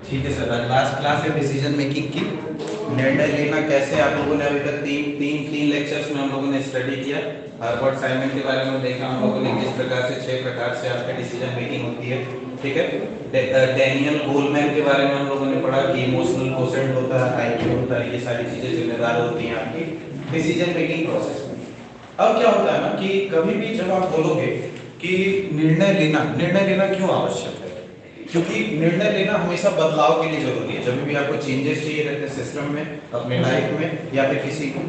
ठीक है sir, last class है डिसीजन मेकिंग की, निर्णय लेना कैसे, आप लोगों ने अभी तक तीन लेक्चर्स में हम लोगों ने स्टडी किया। हार्वर्ड साइमन के बारे में देखा हम लोगों ने, किस प्रकार से 6 प्रकार से आपकी डिसीजन मेकिंग होती है। ठीक है, डैनियल गोलमैन के बारे में हम लोगों ने पढ़ा कि इमोशनल कोशेंट होता है, आईक्यू होता है, ये सारी चीजें जिम्मेदार होती हैं आपकी डिसीजन मेकिंग प्रोसेस में। अब क्या होता है ना कि कभी भी जब आप बोलोगे कि निर्णय लेना क्यों आवश्यक है, क्योंकि निर्णय लेना हमेशा बदलाव के लिए जरूरी है। जब भी आपको चेंजेस चाहिए रहते हैं सिस्टम में, अपने लाइफ में या फिर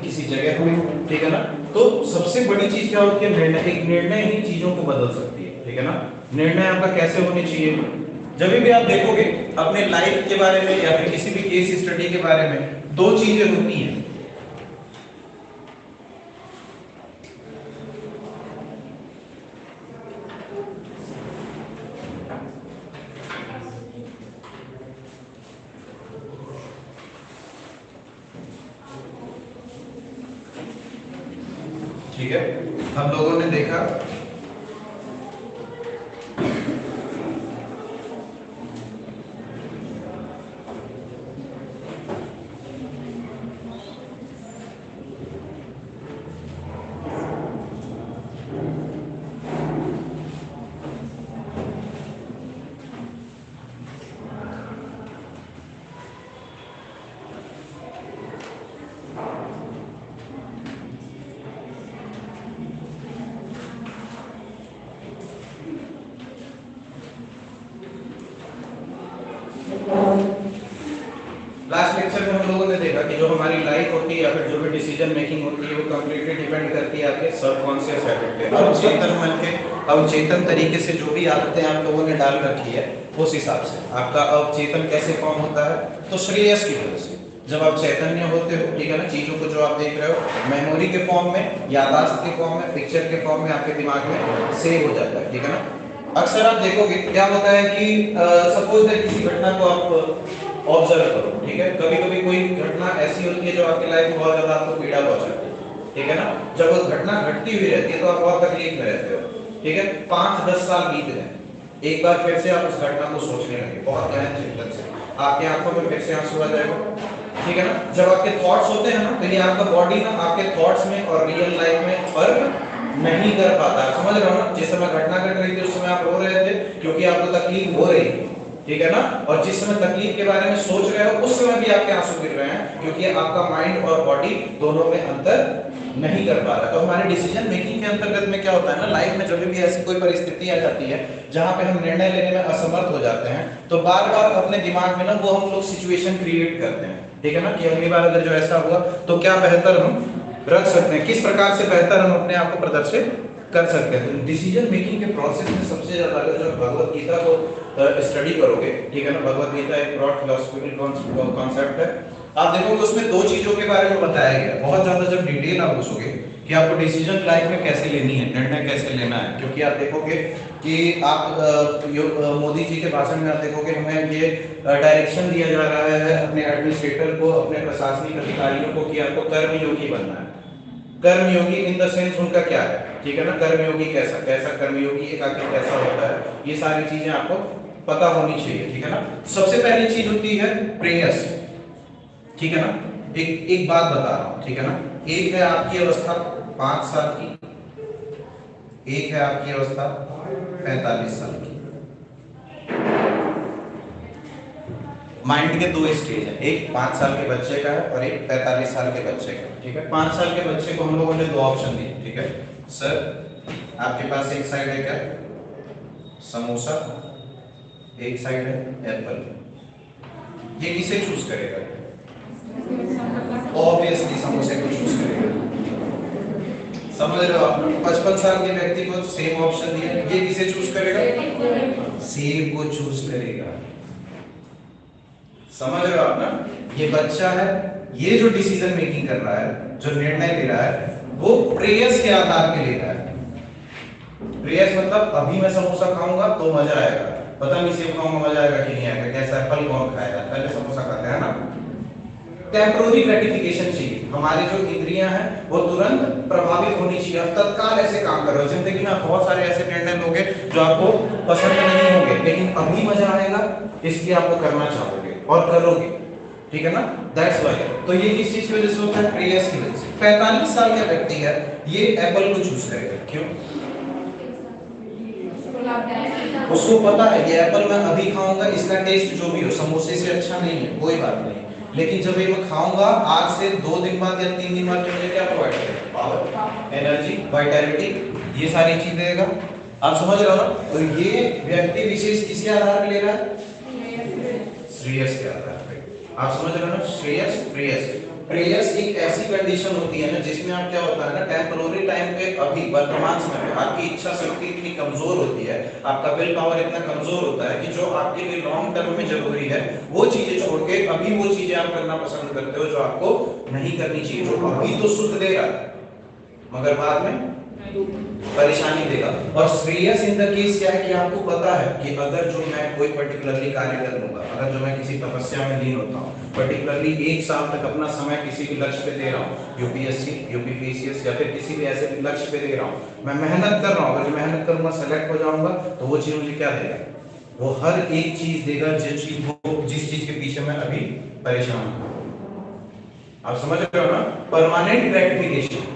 किसी जगह में, ठीक है ना, तो सबसे बड़ी चीज क्या होती है, निर्णय। एक निर्णय ही चीजों को बदल सकती है, ठीक है ना। निर्णय आपका कैसे होने चाहिए, जब भी आप देखोगे अपने लाइफ के बारे में या फिर किसी भी केस स्टडी के बारे में, दो चीजें होती हैं। ठीक है, हम लोगों ने देखा लास्ट लेक्चर में हम लोगों ने देखा कि जो हमारी लाइफ होती है या फिर जो भी डिसीजन मेकिंग होती है वो कंप्लीटली डिपेंड करती है आपके सबकॉन्शियस हैबिट पे, अवचेतन मन के, अवचेतन तरीके से जो भी आदतें आप लोगों ने डाल रखी है उस हिसाब से आपका अवचेतन कैसे फॉर्म होता है। तो श्रेयस की वजह से जब आप चैतन्य होते हो, ठीक है ना, चीजों को जो आप देख रहे हो मेमोरी के फॉर्म में, याददाश्त के फॉर्म में, पिक्चर के फॉर्म में आपके दिमाग में सेव हो जाता है, ठीक है ना। अक्सर आप देखोगे क्या होता है कि सपोज दैट किसी घटना को आप ऑब्जर्व करो, ठीक है, कभी कभी कोई घटना ऐसी होती है जो आपकी लाइफ में बहुत ज्यादा आपको पीड़ा पहुंचाती है, ठीक है ना। जब वो घटना घटती हुई रहती है तो आप बहुत तकलीफ में रहते हो, ठीक है। 5-10 साल बीत गए, एक बार फिर से आप उस घटना को सोचने लगे बहुत गहन चिंतन से, आपकी आंखों में फिर से आंसू आ जाएगा, ठीक है ना। जब आपके थॉट्स होते हैं ना, तो ये आपका बॉडी ना आपके थॉट्स में और रियल लाइफ में फर्क नहीं कर पाता, समझ रहे हो ना। जिस समय घटना घट रही थी उस समय आप रो रहे थे क्योंकि आपको तकलीफ हो रही थी, ठीक है ना। और जिस समय तकलीफ के बारे में सोच रहे हो उस समय भी आपके आंसू गिर रहे हैं क्योंकि आपका माइंड और बॉडी दोनों में अंतर नहीं कर पा रहा। तो हमारे डिसीजन मेकिंग के अंतर्गत में क्या होता है ना, लाइफ में जब भी ऐसी कोई परिस्थिति आ जाती है जहां पे हम निर्णय लेने में असमर्थ हो जाते हैं, तो बार बार अपने दिमाग में ना वो हम लोग सिचुएशन क्रिएट करते हैं, ठीक है ना, कि अगली बार अगर जो ऐसा हुआ तो क्या बेहतर हम रख सकते हैं, किस प्रकार से बेहतर हम अपने आप को प्रदर्शित कर सकते हैं। तो डिसीजन मेकिंग के प्रोसेस में सबसे ज्यादा अगर जो भगवत गीता को स्टडी करोगे, ठीक है ना, भगवत गीता एक ब्रॉड फिलॉसफिकल कॉन्सेप्ट है, आप देखोगे उसमें दो चीजों के बारे में बताया गया। बहुत ज्यादा जब डिटेल आप घुसोगे कि आपको डिसीजन लाइफ में कैसे लेनी है, निर्णय कैसे लेना है, क्योंकि आप देखोगे कि आप मोदी जी के भाषण में आप देखोगे हमें ये डायरेक्शन दिया जा रहा है अपने एडमिनिस्ट्रेटर को, अपने प्रशासनिक अधिकारियों को कि आपको कर्मयोगी बनना है। कर्मयोगी इन द सेंस उनका क्या है, ठीक है ना, कर्मयोगी कैसा कर्मयोगी एक आखिर कैसा होता है, ये सारी चीजें आपको पता होनी चाहिए, ठीक है ना। सबसे पहली चीज होती है प्रेयस, ठीक है ना। एक बात बता रहा हूं, ठीक है ना। एक है आपकी अवस्था 5 साल की, एक है आपकी अवस्था 45 साल की। माइंड के दो स्टेज है, एक 5 साल के बच्चे का है और एक 45 साल के बच्चे का, ठीक है। 5 साल के बच्चे को हम लोगों ने दो ऑप्शन दिए, ठीक है। सर आपके पास एक साइड है क्या समोसा, एक साइड है एप्पल, ये किसे चूज करेगा? ऑब्वियसली समोसे को चूज करेगा, समझ रहे हो आप। 55 साल के व्यक्ति को सेम ऑप्शन दिया, ये किसे चूज करेगा? सेब को चूज करेगा, समझ रहे हो आप ना। ये बच्चा है, ये जो डिसीजन मेकिंग कर रहा है, जो निर्णय ले रहा है, वो प्रेयस के आधार पे ले रहा है। प्रेयस मतलब अभी मैं समोसा खाऊंगा तो मजा आएगा, पता नहीं सेब खाऊंगा मजा आएगा कि नहीं आएगा, कैसा फल कौन खाएगा, पहले समोसा खाते हैं ना। टेम्पररी ग्रेटिफिकेशन चाहिए, हमारी जो इंद्रियां हैं वो तुरंत प्रभावित होनी चाहिए। आप तत्काल ऐसे काम कर रहे हो। जिंदगी में बहुत सारे ऐसे निर्णय लोगे जो आपको पसंद नहीं होंगे, लेकिन अभी मजा आएगा इसलिए आपको करना चाहोगे और करोगे, ठीक है ना? That's why. तो ये किस चीज की वजह से होता है? प्रेयस की वजह से। 45 साल का व्यक्ति है, ये एप्पल को चूज करेगा। क्यों? उसको पता है ये एप्पल मैं अभी खाऊंगा, इसका टेस्ट जो भी हो समोसे से अच्छा नहीं है, कोई बात नहीं, लेकिन जब ये मैं खाऊंगा आज से 2 दिन बाद या 3 दिन बाद मुझे क्या प्रोवाइड करेगा? पावर, एनर्जी, वाइटैलिटी, ये सारी चीजें देगा। आप समझ रहे हो ना? तो ये व्यक्ति विशेष किसके आधार पर ले रहा है? श्रेयस के आधार पे। आप समझ रहे हो ना? श्रेयस, प्रेयस। प्रेयस एक ऐसी कंडीशन होती है ना जिसमें आप क्या होता है ना, टेम्पररी टाइम पे, अभी वर्तमान समय में आपकी इच्छा शक्ति इतनी कमजोर होती है, आपका विल पावर इतना कमजोर होता है कि जो आपके लिए लॉन्ग टर्म में जरूरी है वो चीजें छोड़ के अभी वो चीजें आप करना पसंद करते हो जो आपको नहीं करनी चाहिए, जो अभी तो सुख दे रहा है मगर बाद में परेशानी देगा। और श्रेयस इन द केस क्या है कि आपको पता है कि अगर जो मैं कोई पर्टिकुलरली कार्य कर लूंगा, अगर जो मैं किसी तपस्या में लीन होता हूँ, पर्टिकुलरली 1 साल तक अपना समय किसी भी लक्ष्य पे दे रहा हूँ, यूपीएससी, यूपीपीसीएस या फिर किसी भी ऐसे लक्ष्य पे दे रहा हूँ, मैं मेहनत कर रहा हूँ, अगर जो मेहनत करूंगा सेलेक्ट हो जाऊंगा तो वो चीज मुझे क्या देगा? वो हर एक चीज देगा जिस चीज के पीछे मैं अभी परेशान हूँ। आप समझ रहे हो ना? Permanent gratification.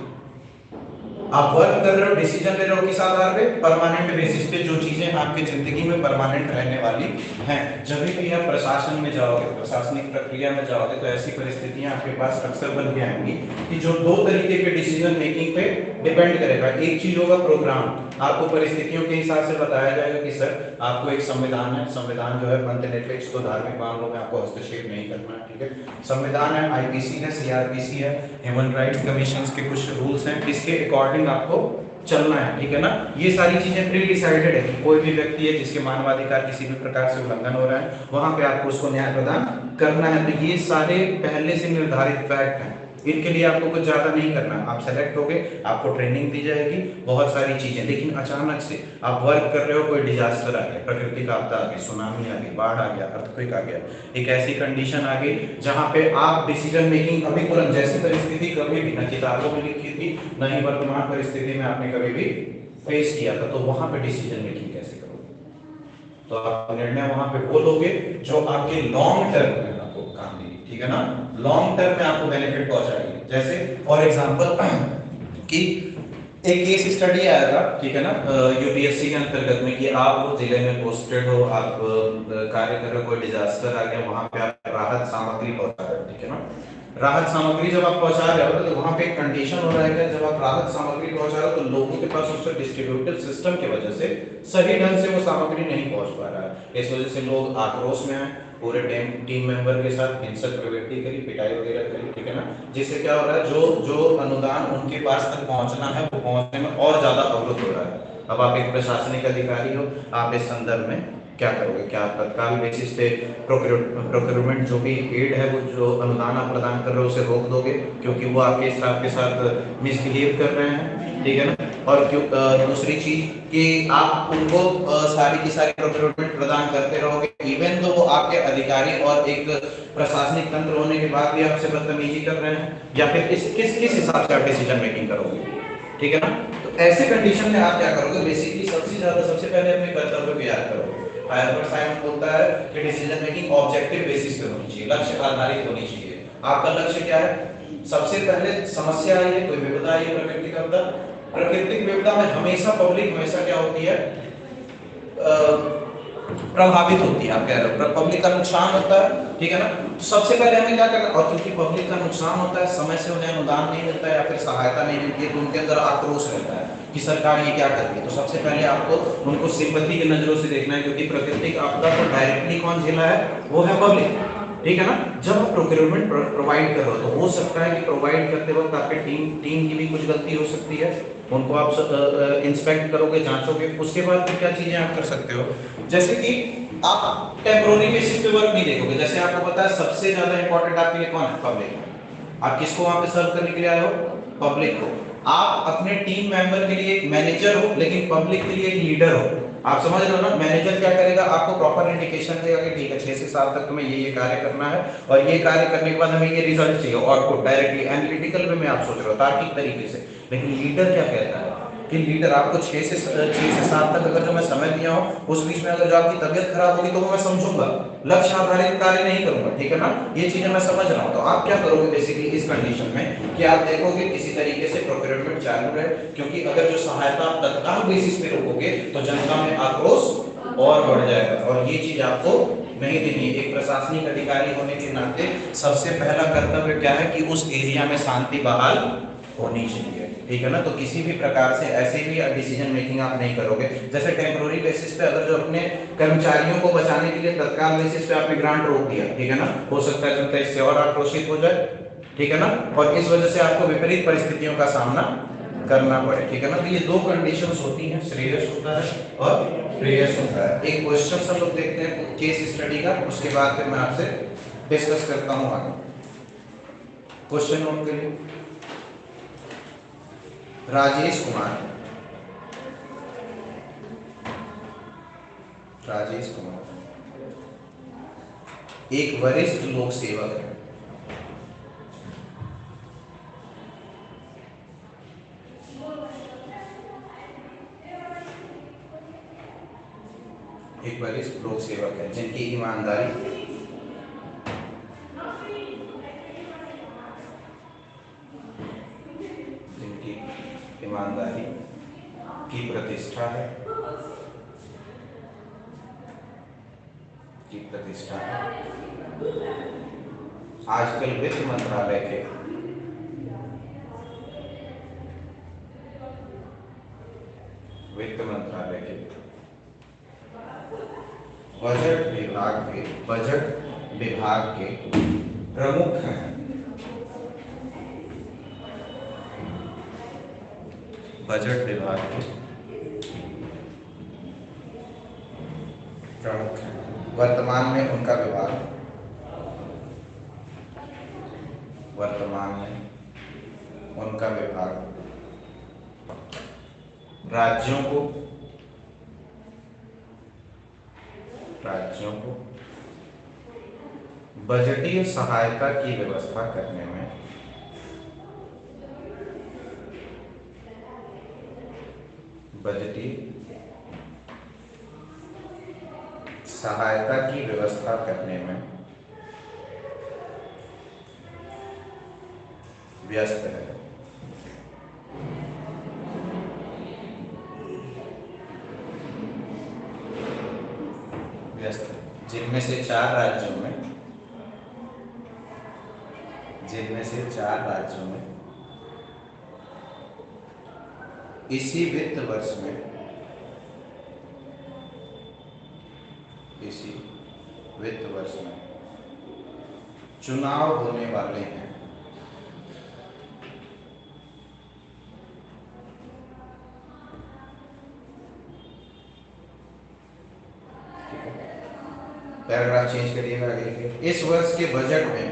आप वर्क कर रहे हो, डिसीजन ले रहे हो किस आधार पे? परमानेंट बेसिस पे, जो चीजें आपकी जिंदगी में परमानेंट रहने वाली हैं। जब भी आप प्रशासन में जाओगे, प्रशासनिक प्रक्रिया में जाओगे, तो ऐसी परिस्थितियां आपके पास अक्सर बन के आएंगी कि जो 2 तरीके के डिसीजन मेकिंग पे डिपेंड करेगा। एक चीज होगा प्रोग्राम, आपको परिस्थितियों के हिसाब से बताया जाएगा कि सर आपको एक संविधान है, संविधान जो है पंथनिरपेक्ष तो धार्मिक मामलों में आपको हस्तक्षेप नहीं करना है, ठीक है? संविधान है, आईपीसी है, सीआरपीसी है, ह्यूमन राइट्स कमीशन के कुछ रूल्स हैं, इसके अकॉर्डिंग आपको चलना है, ठीक है ना? ये सारी चीजें प्री डिसाइडेड है कि कोई भी व्यक्ति है जिसके मानवाधिकार किसी भी प्रकार से उल्लंघन हो रहा है, वहां पे आपको उसको न्याय प्रदान करना है। तो ये सारे पहले से निर्धारित फैक्ट हैं, इनके लिए आपको कुछ ज्यादा नहीं करना। आप सेलेक्ट होगे, आपको ट्रेनिंग दी जाएगी, बहुत सारी चीजें। लेकिन अचानक से आप वर्क कर रहे हो, कोई डिजास्टर आ गया, प्राकृतिक आपदा आ गई, सुनामी आ गई, बाढ़ आ गया, अर्थक्वेक आ गया, एक ऐसी कंडीशन आ गई जहां पे आप डिसीजन मेकिंग अभी तुरंत, जैसी परिस्थिति कभी भी न किताबों में लिखी थी न ही वर्तमान परिस्थिति में आपने कभी भी फेस किया था, तो वहां पे डिसीजन मेकिंग कैसे करोगे? तो आप निर्णय वहां पे वो लोगे जो आपके लॉन्ग टर्म में आपको काम देगी, ठीक है ना? लॉन्ग टर्म में आपको बेनिफिट पहुंचाएगी। जैसे फॉर एग्जांपल कि एक केस स्टडी आया था, ठीक है ना, यूपीएससी के अंतर्गत में, कि आप जिले में पोस्टेड हो, आप कार्य कर रहे हो, कोई डिजास्टर आ गया, वहां पे आप राहत सामग्री पहुंचा रहे हो, ठीक है ना? राहत सामग्री जब आप पहुंचा रहे हो तो वहां पे एक कंडीशन हो रहा है कि जब आप राहत सामग्री पहुंचा रहे हो तो लोगों के पास उसका डिस्ट्रीब्यूटेड सिस्टम की वजह से सही ढंग से वो सामग्री नहीं पहुंच पा रहा है। इस वजह से लोग आक्रोश में हैं, पूरे टीम मेंबर के साथ हिंसक प्रवृत्ति करी, पिटाई वगैरह करी, ठीक है ना? जिससे क्या हो रहा है, जो अनुदान उनके पास तक पहुंचना है वो पहुंचने में और ज्यादा अवरुद्ध हो रहा है। अब आप एक प्रशासनिक अधिकारी हो, आप इस संदर्भ में क्या करोगे? क्या तत्काल बेसिस पे प्रोक्योरमेंट जो भी एड है, वो जो अनुदान आप प्रदान कर रहे हो उसे रोक दोगे क्योंकि वो आपके स्टाफ के साथ मिसबिहेव कर रहे हैं, ठीक है ना? और क्यों दूसरी चीज कि आप उनको सारी की सारी प्रोक्योरमेंट प्रदान करते रहोगे इवन तो वो आपके अधिकारी और एक प्रशासनिक तंत्र होने के बाद भी आपसे बदतमीजी कर रहे हैं, या फिर किस हिसाब से आप डिसीजन मेकिंग करोगे, ठीक है ना? तो ऐसे कंडीशन में आप क्या करोगे? बेसिकली सबसे पहले अपने कर्तव्य को याद करोगे। अल्बर्ट साइमन बोलता है कि डिसीजन मेकिंग ऑब्जेक्टिव बेसिस पे होनी चाहिए, लक्ष्य आधारित होनी चाहिए। आपका लक्ष्य क्या है? सबसे पहले समस्या आई है, कोई विपदा आई है, प्राकृतिक आपदा, प्राकृतिक विपदा में हमेशा पब्लिक क्या होती है? प्रभावित होती है। आप कह रहे हो पब्लिक का नुकसान होता है, ठीक है ना? तो सबसे पहले हमें क्या करना, और क्योंकि पब्लिक का नुकसान होता है, समय से उन्हें अनुदान नहीं मिलता है या फिर सहायता नहीं मिलती है, तो उनके अंदर आक्रोश रहता है कि सरकार ये क्या कर रही है। तो सबसे पहले आपको उनको सिंपैथी की नजरों से देखना है, क्योंकि प्राकृतिक आपदा को डायरेक्टली कौन झेला है? वो है पब्लिक, ठीक है ना? जब आप प्रोक्योरमेंट प्रोवाइड कर रहे हो तो हो सकता है कि प्रोवाइड करते वक्त आपके टीम की भी कुछ गलती हो सकती है, उनको आप इंस्पेक्ट करोगे, जांचोगे, उसके बाद फिर क्या चीजें आप कर सकते हो? जैसे कि आप टेम्पररी बेसिस पे वर्क नहीं देखोगे। जैसे आपको पता है सबसे ज्यादा इंपॉर्टेंट आपके लिए कौन है? पब्लिक। आप किसको वहां पे सर्व करने के लिए आए हो? पब्लिक को। आप अपने टीम मेंबर के लिए एक मैनेजर हो लेकिन पब्लिक के लिए एक लीडर हो। आप समझ रहे हो ना? मैनेजर क्या करेगा? आपको प्रॉपर इंडिकेशन देगा कि ठीक है 6 से 7 तक तुम्हें ये कार्य करना है और ये कार्य करने के बाद हमें ये रिजल्ट चाहिए, आउटपुट डायरेक्टली एनालिटिकल वे में आप सोच रहे हो, तार्किक तरीके से लेकिन लीडर क्या कहता है कि लीडर आपको 6 से 7 तक अगर जो मैं समय दिया हूँ उस बीच में अगर जो आपकी तबीयत खराब होगी तो वो मैं समझूंगा, लक्ष्य आधारित कार्य नहीं करूंगा, ठीक है ना। ये चीजें मैं समझ रहा हूँ। तो आप क्या करोगे बेसिकली इस कंडीशन में कि आप देखोगे किसी तरीके से प्रोक्योरमेंट चालू है, क्योंकि अगर जो सहायता आप तत्काल बेसिस पे रोकोगे तो जनता में आक्रोश और बढ़ जाएगा, और ये चीज आपको नहीं देनी है। एक प्रशासनिक अधिकारी होने के नाते सबसे पहला कर्तव्य क्या है कि उस एरिया में शांति बहाल होनी चाहिए, ठीक है ना। तो किसी भी प्रकार से ऐसे भी डिसीजन मेकिंग आप नहीं करोगे। जैसे टेम्पोररी बेसिस पे अगर जो अपने कर्मचारियों को बचाने के लिए तत्काल बेसिस पे आपने ग्रांट रोक दिया, ठीक है ना, हो सकता है जनता इससे और आक्रोशित हो जाए, ठीक है ना, और इस वजह से आपको विपरीत परिस्थितियों का सामना करना पड़े, ठीक है ना। तो ये दो कंडीशंस होती हैं, श्रेयस होता है और प्रेयस होता है। एक क्वेश्चन हम लोग देखते हैं केस स्टडी का, उसके बाद फिर मैं आपसे डिस्कस करता हूं आगे। क्वेश्चन नोट करिए। राजेश कुमार, राजेश कुमार एक वरिष्ठ लोक सेवक है। एक वरिष्ठ लोक सेवक है जिनकी ईमानदारी, जिनकी ईमानदारी की प्रतिष्ठा है, की प्रतिष्ठा है। आजकल वित्त मंत्रालय के बजट विभाग के प्रमुख हैं। बजट विभाग के प्रमुख हैं। वर्तमान में उनका विभाग, राज्यों को बजटीय सहायता की व्यवस्था करने में व्यस्त है। जिनमें से 4 राज्यों में इसी वित्त वर्ष में चुनाव होने वाले हैं। पैराग्राफ चेंज करिएगा आगे। इस वर्ष के बजट में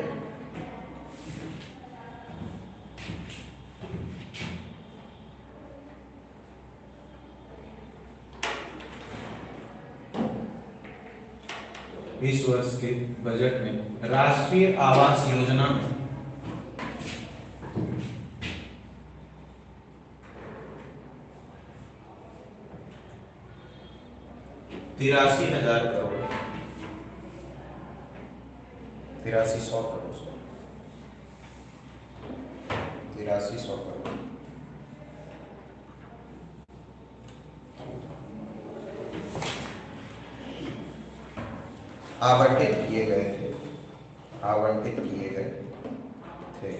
राष्ट्रीय आवास योजना में 83,000 करोड़ 8300 करोड़ आवंटित किए गए थे।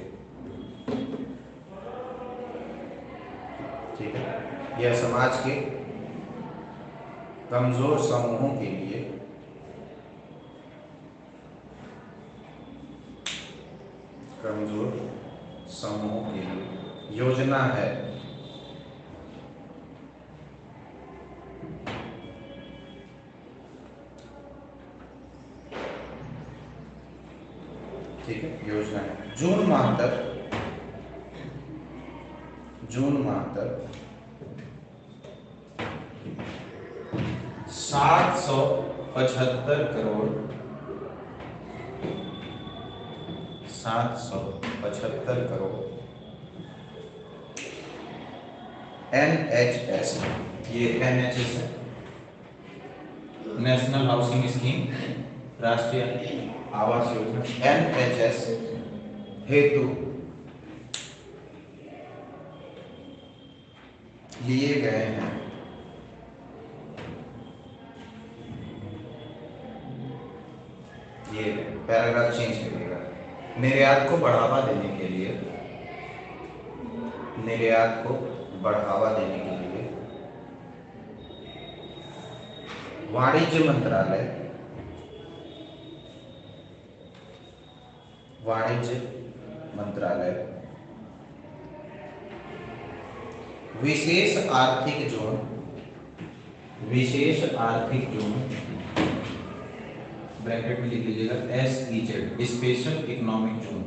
ठीक है, यह समाज के कमजोर समूहों के लिए योजना है। ठीक है, योजना है। जून माह तक 775 करोड़ 775 करोड़ NHS, ये NHS है, नेशनल हाउसिंग स्कीम, राष्ट्रीय आवास योजना, NHS हेतु लिए गए हैं ये पैराग्राफ चेंज करिएगा। निर्यात को बढ़ावा देने के लिए, निर्यात को बढ़ावा देने के लिए वाणिज्य मंत्रालय, वाणिज्य मंत्रालय विशेष आर्थिक जोन, विशेष आर्थिक जोन ब्रैकेट में लिख लीजिएगा SEZ, स्पेशल इकोनॉमिक जोन,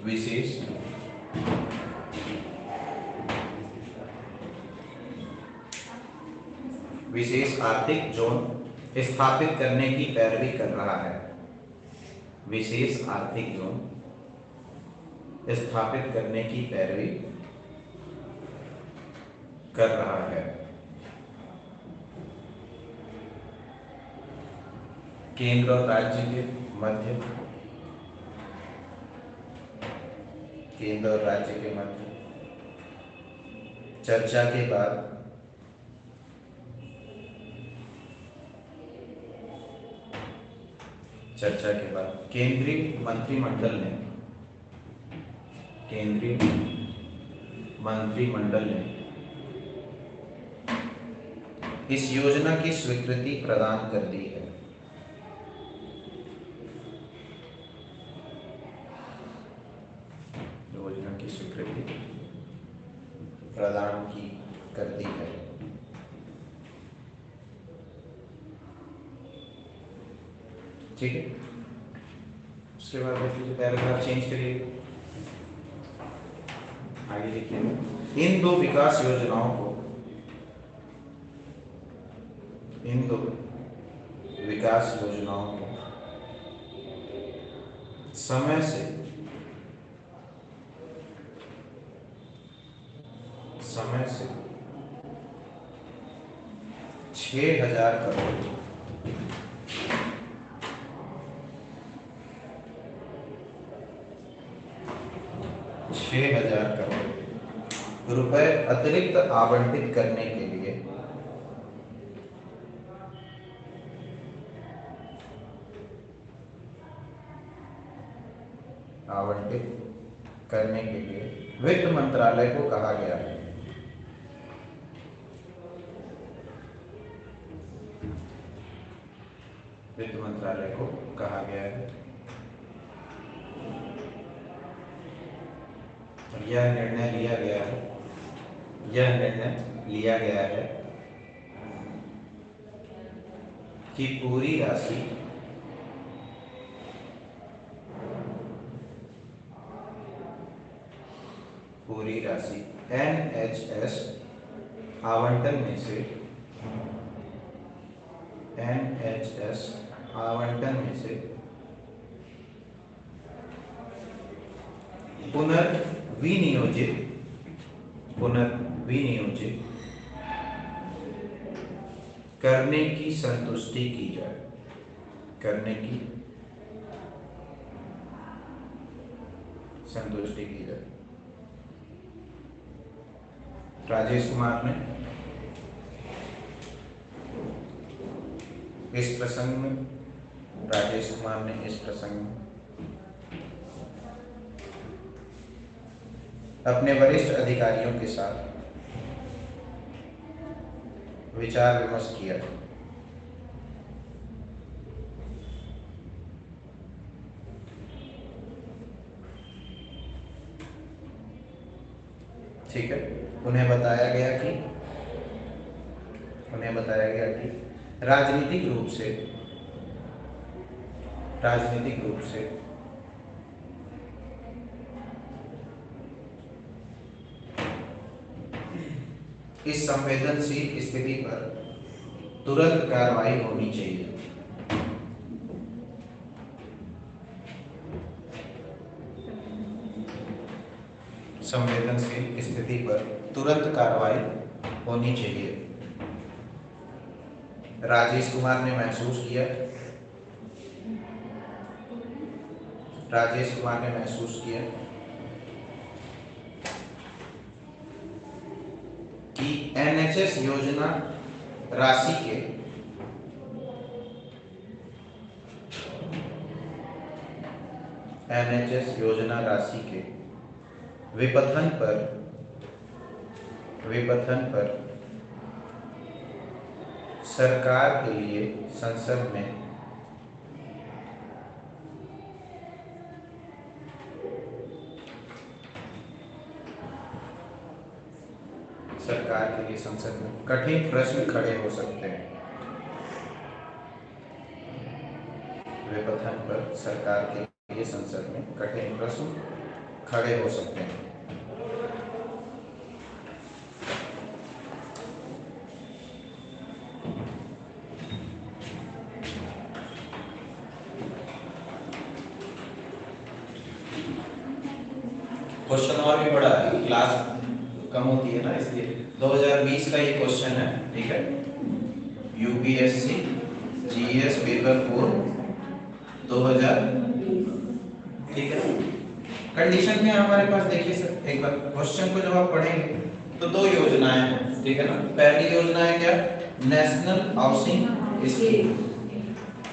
विशेष विशेष आर्थिक जोन स्थापित करने की पैरवी कर रहा है, विशेष आर्थिक जोन स्थापित करने की पैरवी कर रहा है। केंद्र और राज्य के मध्य, केंद्र और राज्य के मध्य चर्चा के बाद केंद्रीय मंत्रिमंडल ने, केंद्रीय मंत्रिमंडल ने इस योजना की स्वीकृति प्रदान कर दी है। योजना की स्वीकृति प्रदान की कर दी है। ठीक है, उसके बाद देखिए पैराग्राफ चेंज करिए, आगे लिखिए। इन दो विकास योजनाओं को, इन दो विकास योजनाओं को समय से 6,000 करोड़ रुपए अतिरिक्त आवंटित करने के लिए वित्त मंत्रालय को कहा गया है। वित्त मंत्रालय को कहा गया है। यह निर्णय लिया गया है, यह निर्णय लिया गया है कि पूरी राशि NHS आवंटन में से, NHS आवंटन में से पुनर्विनियोजित करने की संतुष्टि की जाए, करने की संतुष्टि की जाए। राजेश कुमार ने इस प्रसंग में, राजेश कुमार ने इस प्रसंग में अपने वरिष्ठ अधिकारियों के साथ विचार विमर्श किया। ठीक है, उन्हें बताया गया कि राजनीतिक रूप से इस संवेदनशील स्थिति पर तुरंत कार्रवाई होनी चाहिए। संवेदनशील स्थिति पर तुरंत कार्रवाई होनी चाहिए। राजेश कुमार ने महसूस किया कि एनएचएस योजना राशि के विपथन पर सरकार के लिए संसद में कठिन प्रश्न खड़े हो सकते हैं। विपथन पर सरकार के लिए संसद में कठिन प्रश्न खड़े हो सकते हैं। क्वेश्चन और भी बड़ा है, क्लास कम होती है ना, इसलिए 2020 का ये क्वेश्चन है, ठीक है। यूपीएससी जीएस पेपर 4 2000, ठीक है। कंडीशन में हमारे पास देखिए सर, एक बार क्वेश्चन को जब आप पढ़ेंगे तो दो योजनाएं हैं, ठीक है ना। पहली योजना है क्या, नेशनल हाउसिंग स्कीम,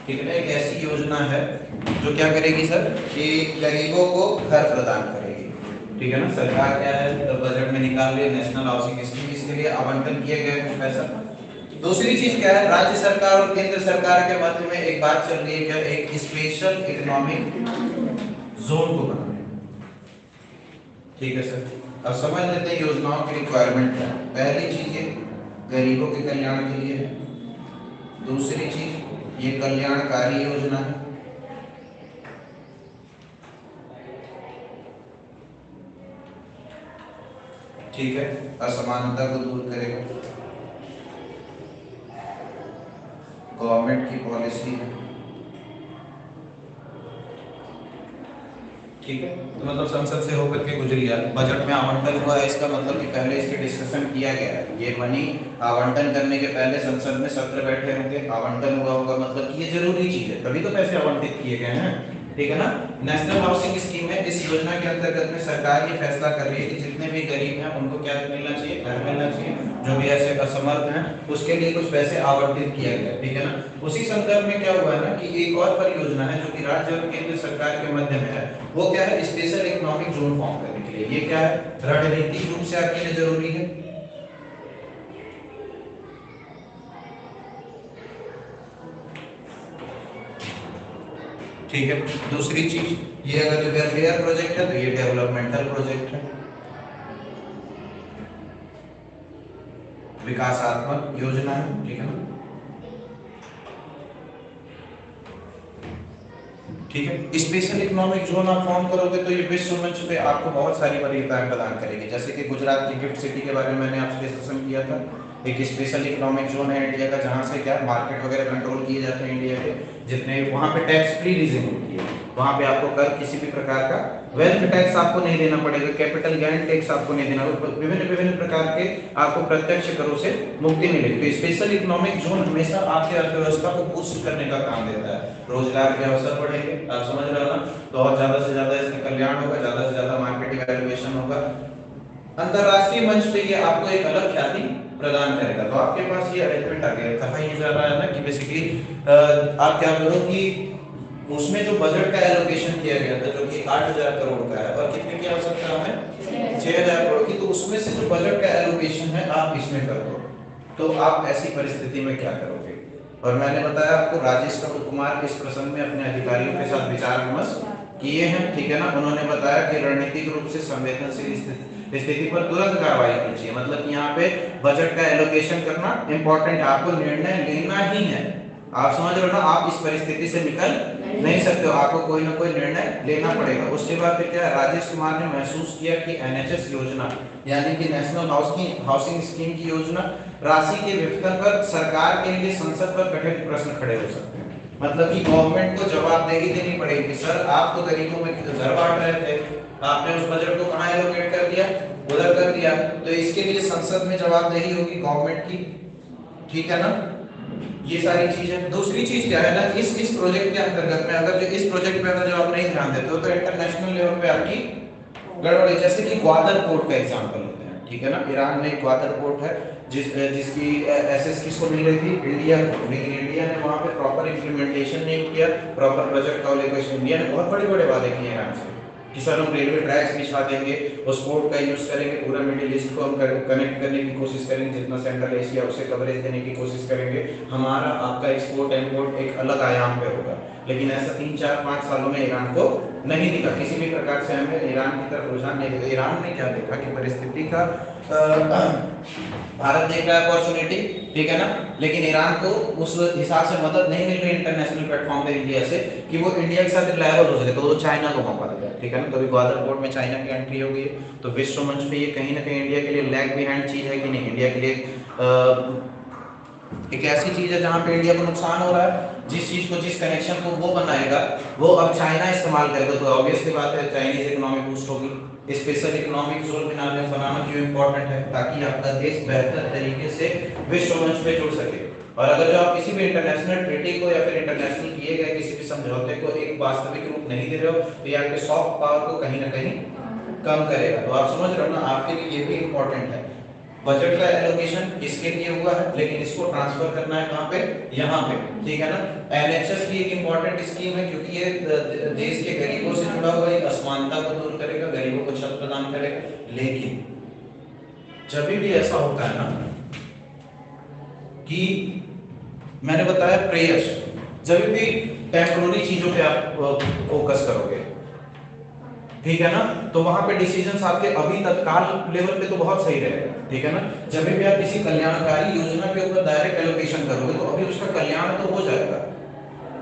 ठीक है ना। एक ऐसी योजना है जो क्या करेगी सर, कि गरीबों को घर प्रदान करेगी, ठीक है ना। सरकार क्या है तो बजट में निकाल रही है नेशनल हाउसिंग स्कीम, इसके लिए आवंटन किए गए कुछ पैसा। दूसरी चीज क्या है, राज्य सरकार और केंद्र सरकार के मध्य में एक बात चल रही है क्या, एक स्पेशल इकोनॉमिक जोन को बनाना, ठीक है सर। अब समझ लेते हैं योजनाओं की रिक्वायरमेंट क्या है। पहली चीज ये गरीबों के कल्याण के लिए है, दूसरी चीज ये कल्याणकारी योजना है, ठीक है। असमानता को दूर करेगा, गवर्नमेंट की पॉलिसी है, ठीक है। तो मतलब संसद से होकर के गुजरी है, बजट में आवंटन हुआ है, इसका मतलब कि पहले इसके डिस्कशन किया गया है। ये मनी आवंटन करने के पहले संसद में सत्र बैठे होंगे, आवंटन हुआ होगा, मतलब कि ये जरूरी चीज है, तभी तो पैसे आवंटित किए गए हैं, ठीक है ना। नेशनल हाउसिंग स्कीम है, इस योजना के अंतर्गत में सरकार ये फैसला कर रही है कि जितने भी गरीब हैं उनको क्या मिलना चाहिए, घर मिलना चाहिए। जो भी ऐसे असमर्थ हैं उसके लिए कुछ पैसे आवंटित किया गया, ठीक है ना। उसी संदर्भ में क्या हुआ है ना, कि एक और परियोजना है जो कि राज्य और केंद्र सरकार के मध्य में है, वो क्या है, स्पेशल इकोनॉमिक जोन फॉर्म करने के लिए। ये क्या है, रणनीतिक रूप से आपके लिए जरूरी है, ठीक है। दूसरी चीज ये अगर वेलफेयर प्रोजेक्ट है तो ये डेवलपमेंटल प्रोजेक्ट है, विकासात्मक योजना है, ठीक है ना, ठीक है। स्पेशल इकोनॉमिक जोन आप फॉर्म करोगे तो ये विश्व मंच पे आपको बहुत सारी वरीयताएं प्रदान करेगी। जैसे कि गुजरात की गिफ्ट सिटी के बारे में मैंने आपसे डिस्कशन किया था, एक स्पेशल इकोनॉमिक जोन है इंडिया का, जहां से क्या मार्केट वगैरह कंट्रोल किए जाते हैं इंडिया के, जितने वहां पे टैक्स फ्री रीजन होती है, वहां पे आपको कर किसी भी प्रकार का वेल्थ टैक्स आपको नहीं देना पड़ेगा, कैपिटल गेन टैक्स आपको नहीं देना, विभिन्न प्रकार के आपको प्रत्यक्ष करों से मुक्ति मिलेगी। तो स्पेशल इकोनॉमिक जोन हमेशा आपकी अर्थव्यवस्था को बूस्ट करने का काम देता है, रोजगार के अवसर बढ़ेंगे, आप समझ रहे हो ना। तो और ज्यादा से ज्यादा इसका कल्याण होगा, ज्यादा से ज्यादा मार्केट वैल्यूएशन होगा, अंतरराष्ट्रीय मंच पे ये आपको एक अलग ख्याति प्रदान करेगा। तो आपके पास ये अरेंजमेंट आ गया, कहा ये जा रहा है ना कि बेसिकली आप क्या करो कि उसमें जो बजट का एलोकेशन किया गया था जो कि 8000 करोड़ का है, और कितने की आवश्यकता है 6000 करोड़ की, तो उसमें से जो बजट का एलोकेशन है आप इसमें कर दो। तो आप ऐसी परिस्थिति में क्या करोगे। और मैंने बताया आपको राजेश कुमार इस प्रसंग में अपने अधिकारियों के साथ विचार विमर्श किए हैं, ठीक है ना। उन्होंने बताया कि रणनीतिक रूप से संवेदनशील स्थिति पर तुरंत कार्रवाई कीजिए, मतलब कि यहाँ पे बजट का एलोकेशन करना इंपॉर्टेंट, आपको निर्णय लेना ही है। आप समझ रहे हो ना, आप इस परिस्थिति से निकल नहीं सकते हो, आपको कोई ना कोई निर्णय लेना पड़ेगा। उसके बाद फिर क्या, राजेश कुमार ने महसूस किया कि एनएचएस योजना यानी कि नेशनल हाउसिंग स्कीम की योजना राशि के वितरण पर सरकार के लिए संसद पर कठिन प्रश्न खड़े हो सकते हैं। मतलब कि गवर्नमेंट को जवाबदेही देनी पड़ेगी। सर आप तो गरीबों में घर बांट रहे थे, आपने उस बजट को कहाँ एलोकेट कर दिया, उधर कर दिया, तो इसके लिए संसद में जवाबदेही होगी गवर्नमेंट की, ठीक है ना। ये सारी चीज है। दूसरी चीज क्या है ना, इस प्रोजेक्ट के अंतर्गत में अगर जो इस प्रोजेक्ट में अगर जो आप नहीं ध्यान देते हो तो इंटरनेशनल लेवल पे आपकी गड़बड़ है। जैसे कि ग्वादर पोर्ट का एग्जांपल होते हैं, ठीक है ना, ईरान में एक ग्वादर पोर्ट है जिसकी एसेस किसको मिल रही थी, इंडिया को, लेकिन इंडिया ने वहां पे प्रॉपर इंप्लीमेंटेशन नहीं किया, प्रॉपर बजट का एलोकेशन। इंडिया ने बहुत बड़े बड़े वादे किए ईरान से कि सर हम रेलवे ट्रैक्स बिछा देंगे, उस पोर्ट का यूज करेंगे, पूरा मिडिल ईस्ट को हम कनेक्ट करने की कोशिश करेंगे, जितना सेंट्रल एशिया उसे कवरेज देने की कोशिश करेंगे, हमारा आपका एक्सपोर्ट इंपोर्ट एक अलग आयाम पे होगा। लेकिन ऐसा 3-4-5 सालों में ईरान को नहीं दिखा, किसी भी प्रकार से हमें ईरान की तरफ रुझान नहीं दिखा। ईरान ने क्या देखा कि परिस्थिति का भारत देख रहा है अपॉर्चुनिटी, ठीक है ना, लेकिन ईरान को उस हिसाब से मदद नहीं मिल रही इंटरनेशनल प्लेटफॉर्म पे इंडिया से कि वो इंडिया के साथ रिलायबल हो सके, तो वो चाइना को मौका देगा, ठीक है ना। कभी ग्वादर पोर्ट में चाइना की एंट्री हो गई, तो विश्व मंच पे ये कहीं ना कहीं इंडिया के लिए लैग बिहाइंड चीज है कि नहीं, इंडिया के लिए एक ऐसी चीज है जहां पे इंडिया को नुकसान हो रहा है। जिस चीज को, जिस कनेक्शन को वो बनाएगा वो अब चाइना इस्तेमाल करेगा, तो ऑब्वियसली बात है चाइनीज इकोनॉमी बूस्ट होगी। स्पेशल इकोनॉमिक जोन बनाना क्यों इंपॉर्टेंट है, ताकि आपका देश बेहतर तरीके से विश्व मंच पे जुड़ सके। और अगर जो आप किसी भी इंटरनेशनल ट्रीटी को या फिर इंटरनेशनल किए गए किसी भी समझौते को एक वास्तविक रूप नहीं दे रहे हो, तो ये आपके सॉफ्ट पावर को कहीं ना कहीं कम करेगा। तो आप समझ रहे हो ना, आपके लिए ये भी इंपॉर्टेंट है। बजट का एलोकेशन इसके लिए हुआ है, लेकिन इसको ट्रांसफर करना है कहां पे, यहां पे, ठीक है ना। एनएचएस भी एक इंपॉर्टेंट स्कीम है, क्योंकि ये देश के गरीबों से जुड़ा हुआ एक असमानता को दूर करेगा, गरीबों को छत प्रदान करेगा। लेकिन जब भी ऐसा होता है ना कि मैंने बताया प्रेयर्स, जब भी टेम्पोररी चीजों पे आप फोकस करोगे, ठीक है ना, तो वहां पे डिसीजंस आपके अभी तत्काल लेवल पे तो बहुत सही रहेगा, ठीक है ना। जब भी आप किसी कल्याणकारी योजना के ऊपर डायरेक्ट एलोकेशन करोगे तो अभी उसका कल्याण तो हो जाएगा,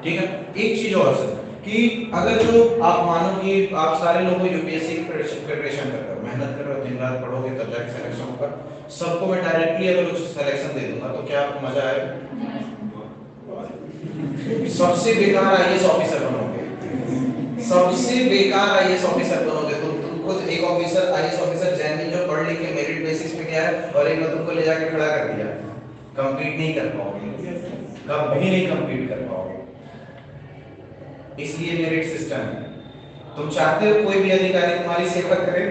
ठीक है। एक चीज और सर कि अगर जो आप मानो कि आप सारे लोग यूपीएससी की प्रिपरेशन कर रहे हो, मेहनत कर रहे हो, दिन रात पढ़ोगे तब जाके सिलेक्शन होगा, सबको मैं डायरेक्टली अगर कुछ सिलेक्शन दे दूंगा तो क्या आपको मजा आएगा? सबसे बेकार आईएएस ऑफिसर बनोगे, सबसे बेकार आईएएस ऑफिसर बनोगे तुमको। एक ऑफिसर आईएएस ऑफिसर जैन जो पढ़ लिख के मेरिट बेसिस पे गया है और एक ने तुमको ले जाके खड़ा कर दिया, कंप्लीट नहीं कर पाओगे, कभी नहीं कंप्लीट कर पाओगे। इसलिए मेरिट सिस्टम है। तुम चाहते हो कोई भी अधिकारी तुम्हारी सेवा करे,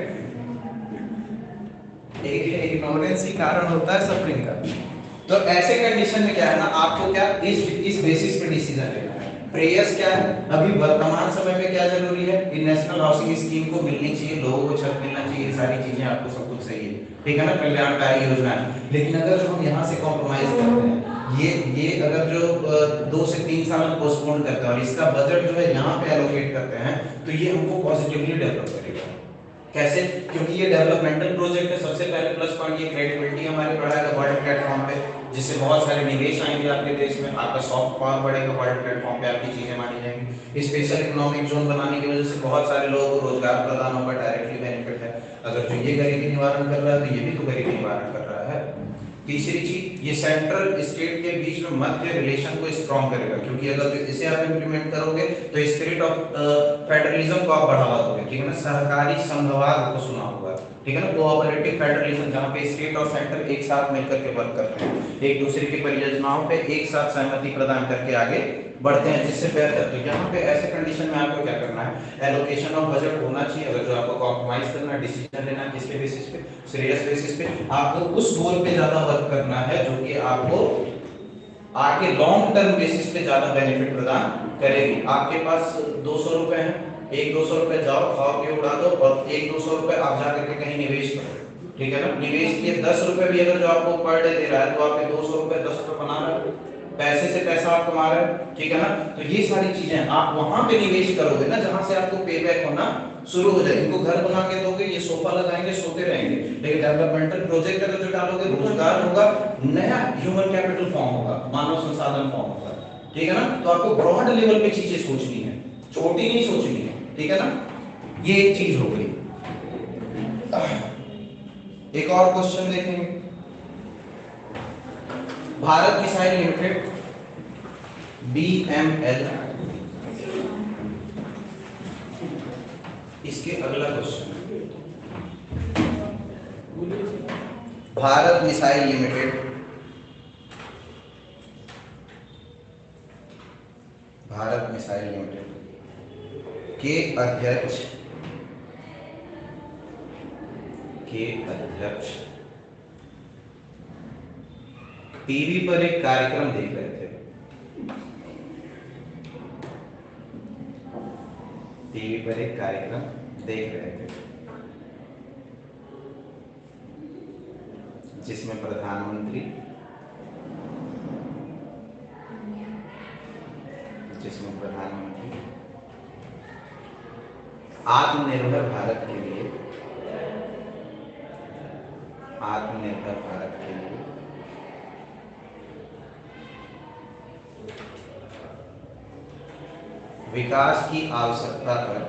एक इग्नोरेंस ही कारण होता है सफरिंग का। तो ऐसे कंडीशन में क्या है ना, आपको क्या इस बेसिस पे डिसीजन लेना है। प्रेयर्स क्या है, अभी वर्तमान समय में क्या जरूरी है कि नेशनल हाउसिंग स्कीम को मिलनी चाहिए, लोगों को छत मिलना चाहिए, सारी चीजें आपको सब कुछ सही है, ठीक है ना, कल्याणकारी योजना है। लेकिन अगर जो हम यहाँ से कॉम्प्रोमाइज करते हैं, ये अगर जो 2 से 3 साल पोस्टपोन करते हैं और इसका बजट जो है यहाँ पे एलोकेट करते हैं, तो ये हमको पॉजिटिवली डेवलप करेगा। कैसे? क्योंकि ये डेवलपमेंटल प्रोजेक्ट है। सबसे पहले प्लस पॉइंट ये क्रेडिबिलिटी हमारी बढ़ाएगा वर्ल्ड प्लेटफॉर्म पे, जिससे बहुत सारे निवेश आएंगे आपके देश में, आपका सॉफ्ट पावर बढ़ेगा, वर्ल्ड प्लेटफॉर्म पे आपकी चीजें मानी जाएंगी। स्पेशल इकोनॉमिक जोन बनाने की वजह से बहुत सारे लोगों को रोजगार प्रदान होगा, डायरेक्टली बेनिफिट है। अगर जो ये गरीबी निवारण कर रहा है तो ये भी तो गरीबी निवारण कर रहा है। तीसरी चीज, ये सेंट्रल स्टेट के बीच में मध्य रिलेशन को स्ट्रॉन्ग करेगा, क्योंकि अगर इसे आप इंप्लीमेंट करोगे तो स्पिरिट ऑफ फेडरलिज्म को आप बढ़ावा दोगे, ठीक है ना। सहकारी संघवाद को सुना होगा, ठीक है ना, कोऑपरेटिव फेडरलिज्म, जहां पे स्टेट और सेंटर एक साथ मिलकर के वर्क करते हैं, एक दूसरे की परियोजनाओं पे एक साथ सहमति प्रदान करके आगे बढ़ते हैं, जिससे बेहतर। तो यहाँ पे ऐसे कंडीशन में आपको क्या करना है, एलोकेशन ऑफ बजट होना चाहिए। अगर जो आपको कॉम्प्रोमाइज करना है, डिसीजन लेना है, किसके बेसिस पे, सीरियस बेसिस पे, आपको उस गोल पे ज्यादा वर्क करना है जो कि आपको आगे लॉन्ग टर्म बेसिस पे ज्यादा बेनिफिट प्रदान करेगी। आपके पास 200 रुपए हैं, एक 200 रुपए जाओ खाओ पियो उड़ा दो, और एक 200 रुपए आप जाकर के कहीं निवेश करो, ठीक है ना। निवेश किए 10 रुपए भी अगर जो आपको पर डे दे रहा है, तो आपके 200 रुपए 10 रुपए बना रहे हो, पैसे से पैसा आप कमा रहे हो, ठीक है ना। तो ये सारी चीजें आप वहां पे निवेश करोगे ना जहां से आपको पे बैक होना शुरू हो जाए। इनको घर बना के दोगे, ये सोफा लगाएंगे, सोते रहेंगे, लेकिन डेवलपमेंटल प्रोजेक्ट अगर जो डालोगे, रोजगार होगा, नया ह्यूमन कैपिटल फॉर्म होगा, मानव संसाधन फॉर्म होगा, ठीक है ना। तो आपको ब्रॉड लेवल पे चीजें सोचनी है, छोटी नहीं सोचनी है, ठीक है ना। ये एक चीज हो गई। एक और क्वेश्चन देखेंगे। Bharat missile limited BML। इसके अगला question, Bharat missile limited, Bharat missile limited के अध्यक्ष टीवी पर एक कार्यक्रम देख रहे थे। टीवी पर एक कार्यक्रम देख रहे थे जिसमें प्रधानमंत्री आत्मनिर्भर भारत के लिए विकास की आवश्यकता पर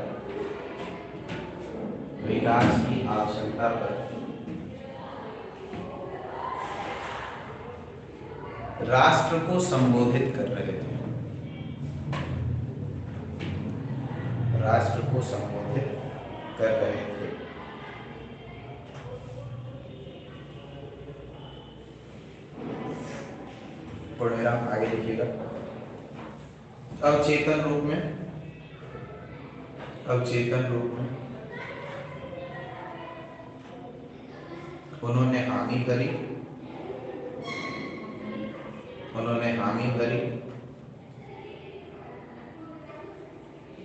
राष्ट्र को संबोधित कर रहे थे। पूर्णविराम, आगे लिखिएगा। अवचेतन रूप में उन्होंने हामी भरी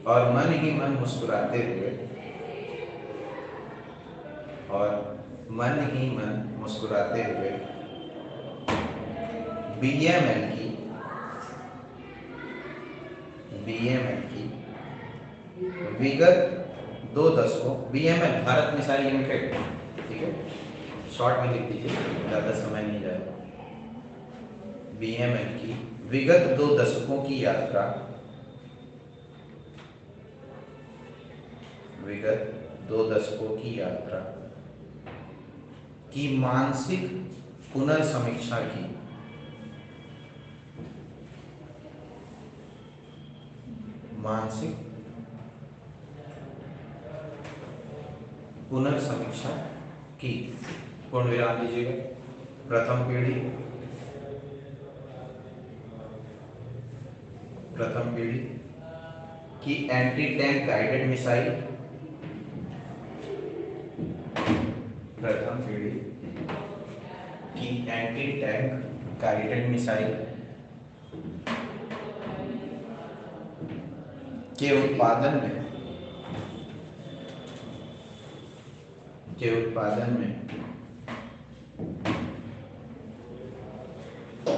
और मन ही मन मुस्कुराते हुए बीएमएल की विगत 2 दशकों, बीएमएल भारत मिसाइल लिमिटेड, ठीक है, शॉर्ट में लिख दीजिए, ज़्यादा समय नहीं जाएगा। बीएमएल की विगत 2 दशकों की यात्रा की मानसिक पुनर्समीक्षा की। पूर्ण विराम दीजिएगा। प्रथम पीढ़ी की एंटी टैंक गाइडेड मिसाइल के उत्पादन में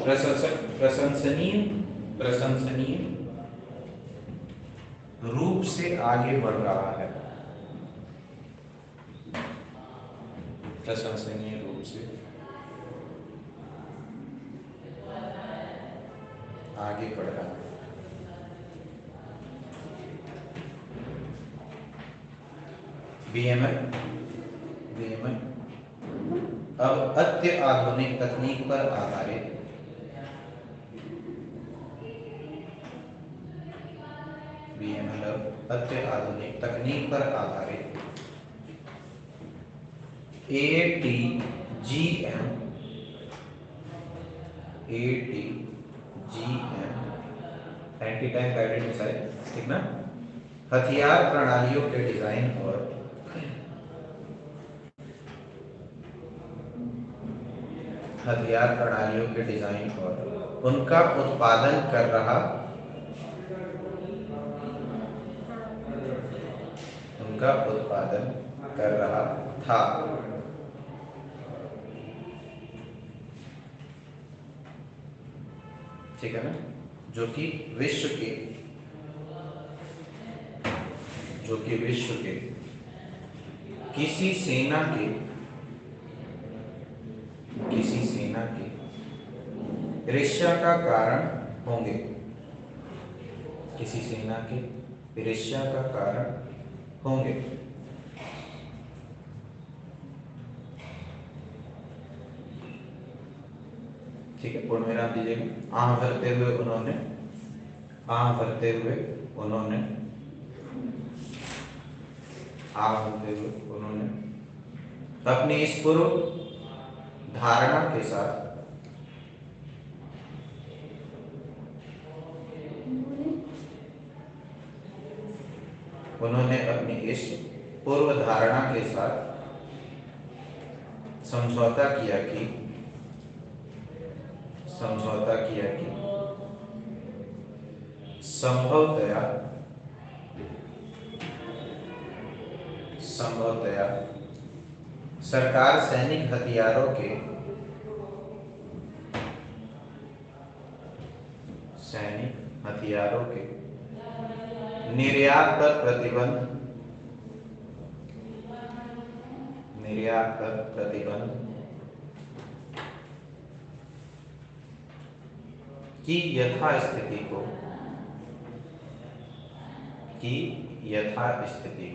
प्रशंसनीय रूप से आगे बढ़ रहा है। बीएमएल अब अत्याधुनिक तकनीक पर आधारित ATGM anti tank guided missile, ठीक ना, हथियार प्रणालियों के डिजाइन और उनका उत्पादन कर रहा था। ठीक है ना, जो कि विश्व के किसी सेना के ईर्ष्या का कारण होंगे। ठीक है, पूर्ण विराम दीजिएगा। आह भरते हुए उन्होंने भरते हुए उन्होंने अपनी इस पूर्व धारणा के साथ समझौता किया कि संभवतया सरकार सैनिक हथियारों के निर्यात पर प्रतिबंध की यथास्थिति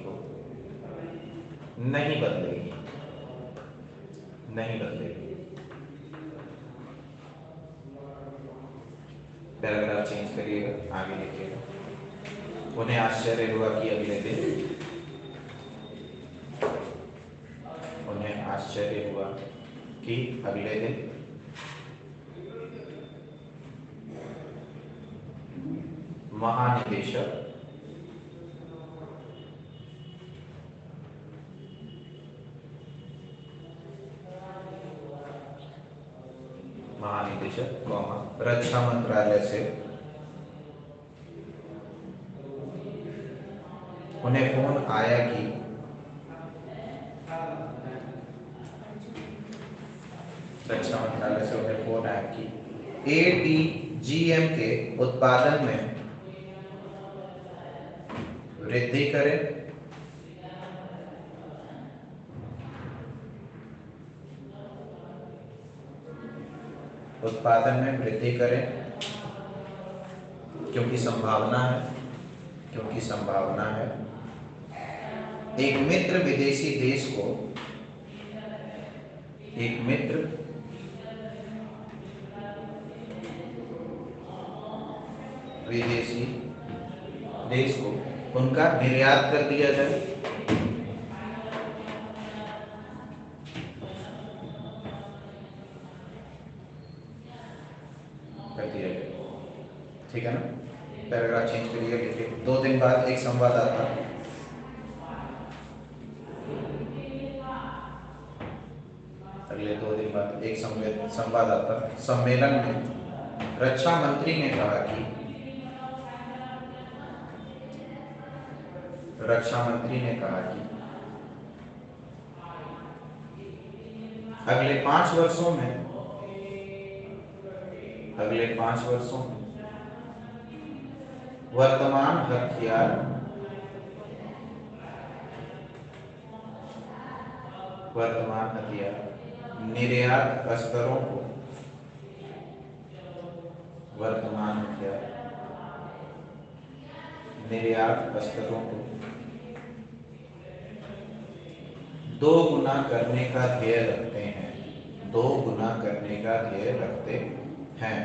को नहीं बदलेगी। पैराग्राफ चेंज करिएगा, आगे लिखिएगा। उन्हें आश्चर्य हुआ कि अगले दिन महानिदेशक रक्षा मंत्रालय से उन्हें फोन आया कि ATGM के उत्पादन में वृद्धि करें क्योंकि संभावना है एक मित्र विदेशी देश को उनका निर्यात कर दिया जाए। ठीक है ना? पैराग्राफ चेंज करिए, लिखिए 2 दिन बाद एक संवाददाता सम्मेलन में रक्षा मंत्री ने कहा कि अगले 5 वर्षों में वर्तमान हथियार निर्यात स्तरों को दो गुना करने का ध्येय रखते हैं।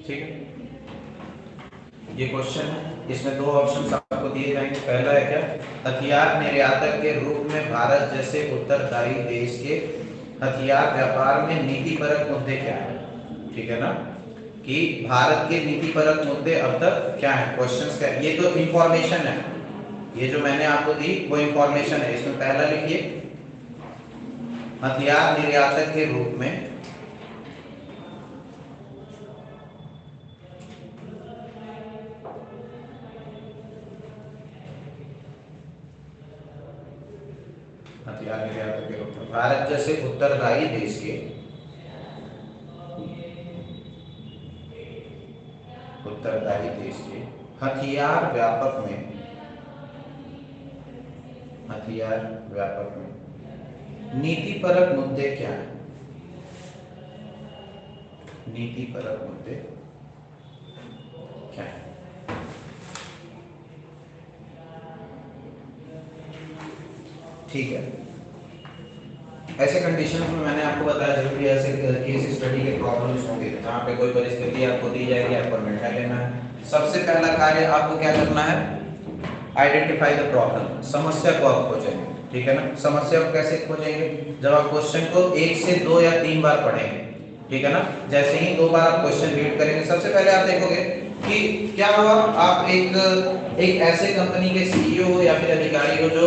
ठीक है, ये क्वेश्चन है। इसमें 2 ऑप्शन आपको दिए जाएंगे। पहला है क्या, हथियार निर्यातक के रूप में भारत जैसे उत्तरदायी देश के हथियार व्यापार में नीतिपरक मुद्दे क्या है। ठीक है ना, कि भारत के नीतिपरक मुद्दे अब तक क्या है, क्वेश्चंस क्या है। ये तो इंफॉर्मेशन है, ये जो मैंने आपको दी वो इंफॉर्मेशन है। इसमें पहला लिखिए, हथियार निर्यातक के रूप में भारत जैसे उत्तरदायी देश के हथियार व्यापक में नीतिपरक मुद्दे क्या है। ठीक है, ऐसे कंडीशंस में मैंने आपको बताया जब भी ऐसे केस स्टडी के प्रॉब्लम्स होंगे जहाँ पे कोई परिस्थिति आपको दी जाएगी, आपको निर्णय लेना है। सबसे पहला कार्य आपको क्या करना है? आइडेंटिफाई द प्रॉब्लम, समस्या को आप खोजेंगे, ठीक है ना। समस्या को कैसे खोजेंगे? जब आप क्वेश्चन को 1 से 2 या 3 बार पढ़ेंगे, ठीक है ना। जैसे ही 2 बार आप क्वेश्चन रीड करेंगे, सबसे पहले आप देखोगे कि क्या हुआ, आप एक ऐसे कंपनी के सीईओ या फिर अधिकारी हो जो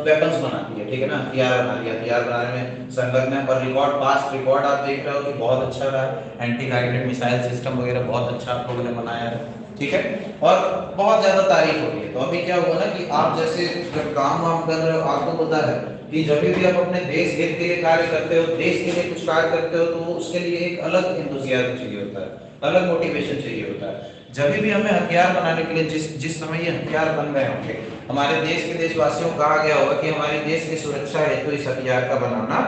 वेपन्स बनाती है, ठीक है ना, हथियार बना रही है, हथियार बनाने में संलग्न है, और रिकॉर्ड पास्ट रिकॉर्ड आप देख रहे हो कि बहुत अच्छा रहा है, एंटी गाइडेड मिसाइल सिस्टम वगैरह बहुत अच्छा आप लोगों ने बनाया है, ठीक है, और बहुत ज्यादा तारीफ हो रही है। तो अभी क्या हुआ ना कि आप जैसे जब काम वाम कर रहे हो, आपको पता है कि जब भी आप अपने देश हित के लिए कार्य करते हो, देश के लिए कुछ कार्य करते हो, तो उसके लिए एक अलग एंथुसियाज्म चाहिए होता है, अलग मोटिवेशन चाहिए होता है। जब भी हमें हथियार बनाने के लिए जिस समय ये हथियार बन रहे होंगे, हमारे देश के देशवासियों को कहा गया होगा कि हमारे देश की सुरक्षा हेतु इस हथियार का बनाना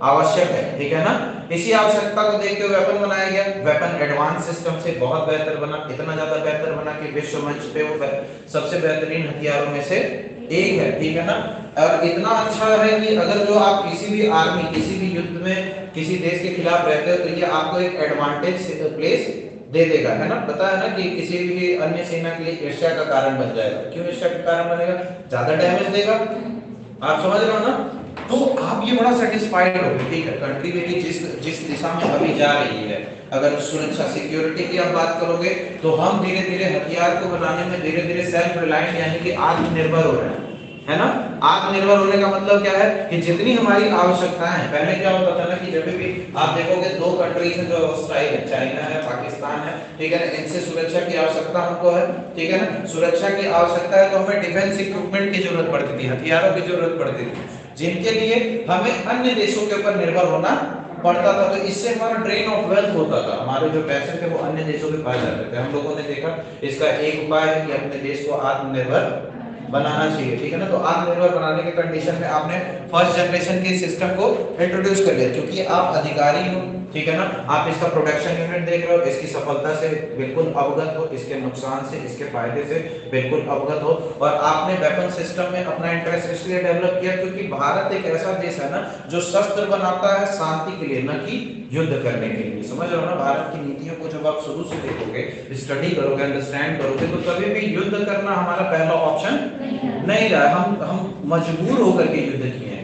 आवश्यक है, ठीक है ना। इसी आवश्यकता को देखते हुए वेपन बनाया गया। वेपन एडवांस सिस्टम से बहुत बेहतर बना, इतना ज्यादा बेहतर बना कि विश्व मंच पे वो सबसे बेहतरीन हथियारों में से एक है, ठीक है ना। और इतना अच्छा है कि अगर जो आप किसी भी आर्मी, किसी भी युद्ध में किसी देश के खिलाफ रहते हो, तो ये आपको एक एडवांटेज प्लेस दे देगा, है ना। पता है ना कि किसी भी अन्य सेना के लिए ईर्ष्या का कारण बन जाएगा। क्यों ईर्ष्या का कारण बनेगा? ज्यादा डैमेज देगा, आप समझ रहे हो ना। तो आप ये बड़ा सेटिस्फाइड हो, ठीक है, कंट्री मेरी जिस दिशा में अभी जा रही है, अगर सुरक्षा सिक्योरिटी की आप बात करोगे, तो हम धीरे धीरे हथियार को बनाने में धीरे धीरे सेल्फ रिलायंट यानी कि आत्मनिर्भर हो रहे हैं, है ना। आत्मनिर्भर होने का मतलब क्या है कि जितनी हमारी आवश्यकताएं हैं, पहले क्या होता था ना कि जब भी आप देखोगे 2 कंट्रीज हैं जो ऑस्ट्रेलिया है, चाइना है, पाकिस्तान है, ठीक है ना, इनसे सुरक्षा की आवश्यकता हमको है, ठीक है ना। सुरक्षा की आवश्यकता है तो हमें डिफेंस इक्विपमेंट की जरूरत पड़ती थी, हथियारों की जरूरत पड़ती थी, जिनके लिए हमें अन्य देशों के ऊपर निर्भर होना पड़ता था। तो इससे हमारा ड्रेन ऑफ वेल्थ होता था, हमारे जो पैसे थे वो अन्य देशों के पास जाते थे। हम लोगों ने देखा इसका एक उपाय है कि अपने देश को आत्मनिर्भर बनाना चाहिए, ठीक है ना। तो आत्मनिर्भर बनाने के कंडीशन में आपने फर्स्ट जनरेशन के सिस्टम को इंट्रोड्यूस कर लिया, क्योंकि आप अधिकारी हो, ठीक है ना। आप इसका प्रोडक्शन यूनिट देख रहे हो, इसकी सफलता से बिल्कुल अवगत हो, इसके नुकसान से, इसके फायदे से बिल्कुल अवगत हो, और आपने वेपन सिस्टम में अपना इंटरेस्ट इसलिए डेवलप किया क्योंकि भारत एक ऐसा देश है ना जो शस्त्र बनाता है शांति के लिए, न कि युद्ध करने के लिए। समझ रहे हो ना। भारत की नीतियों को जब आप शुरू से देखोगे, स्टडी करोगे, अंडरस्टैंड करोगे, तो कभी भी युद्ध करना हमारा पहला ऑप्शन नहीं रहा। हम मजबूर होकर के युद्ध किए हैं,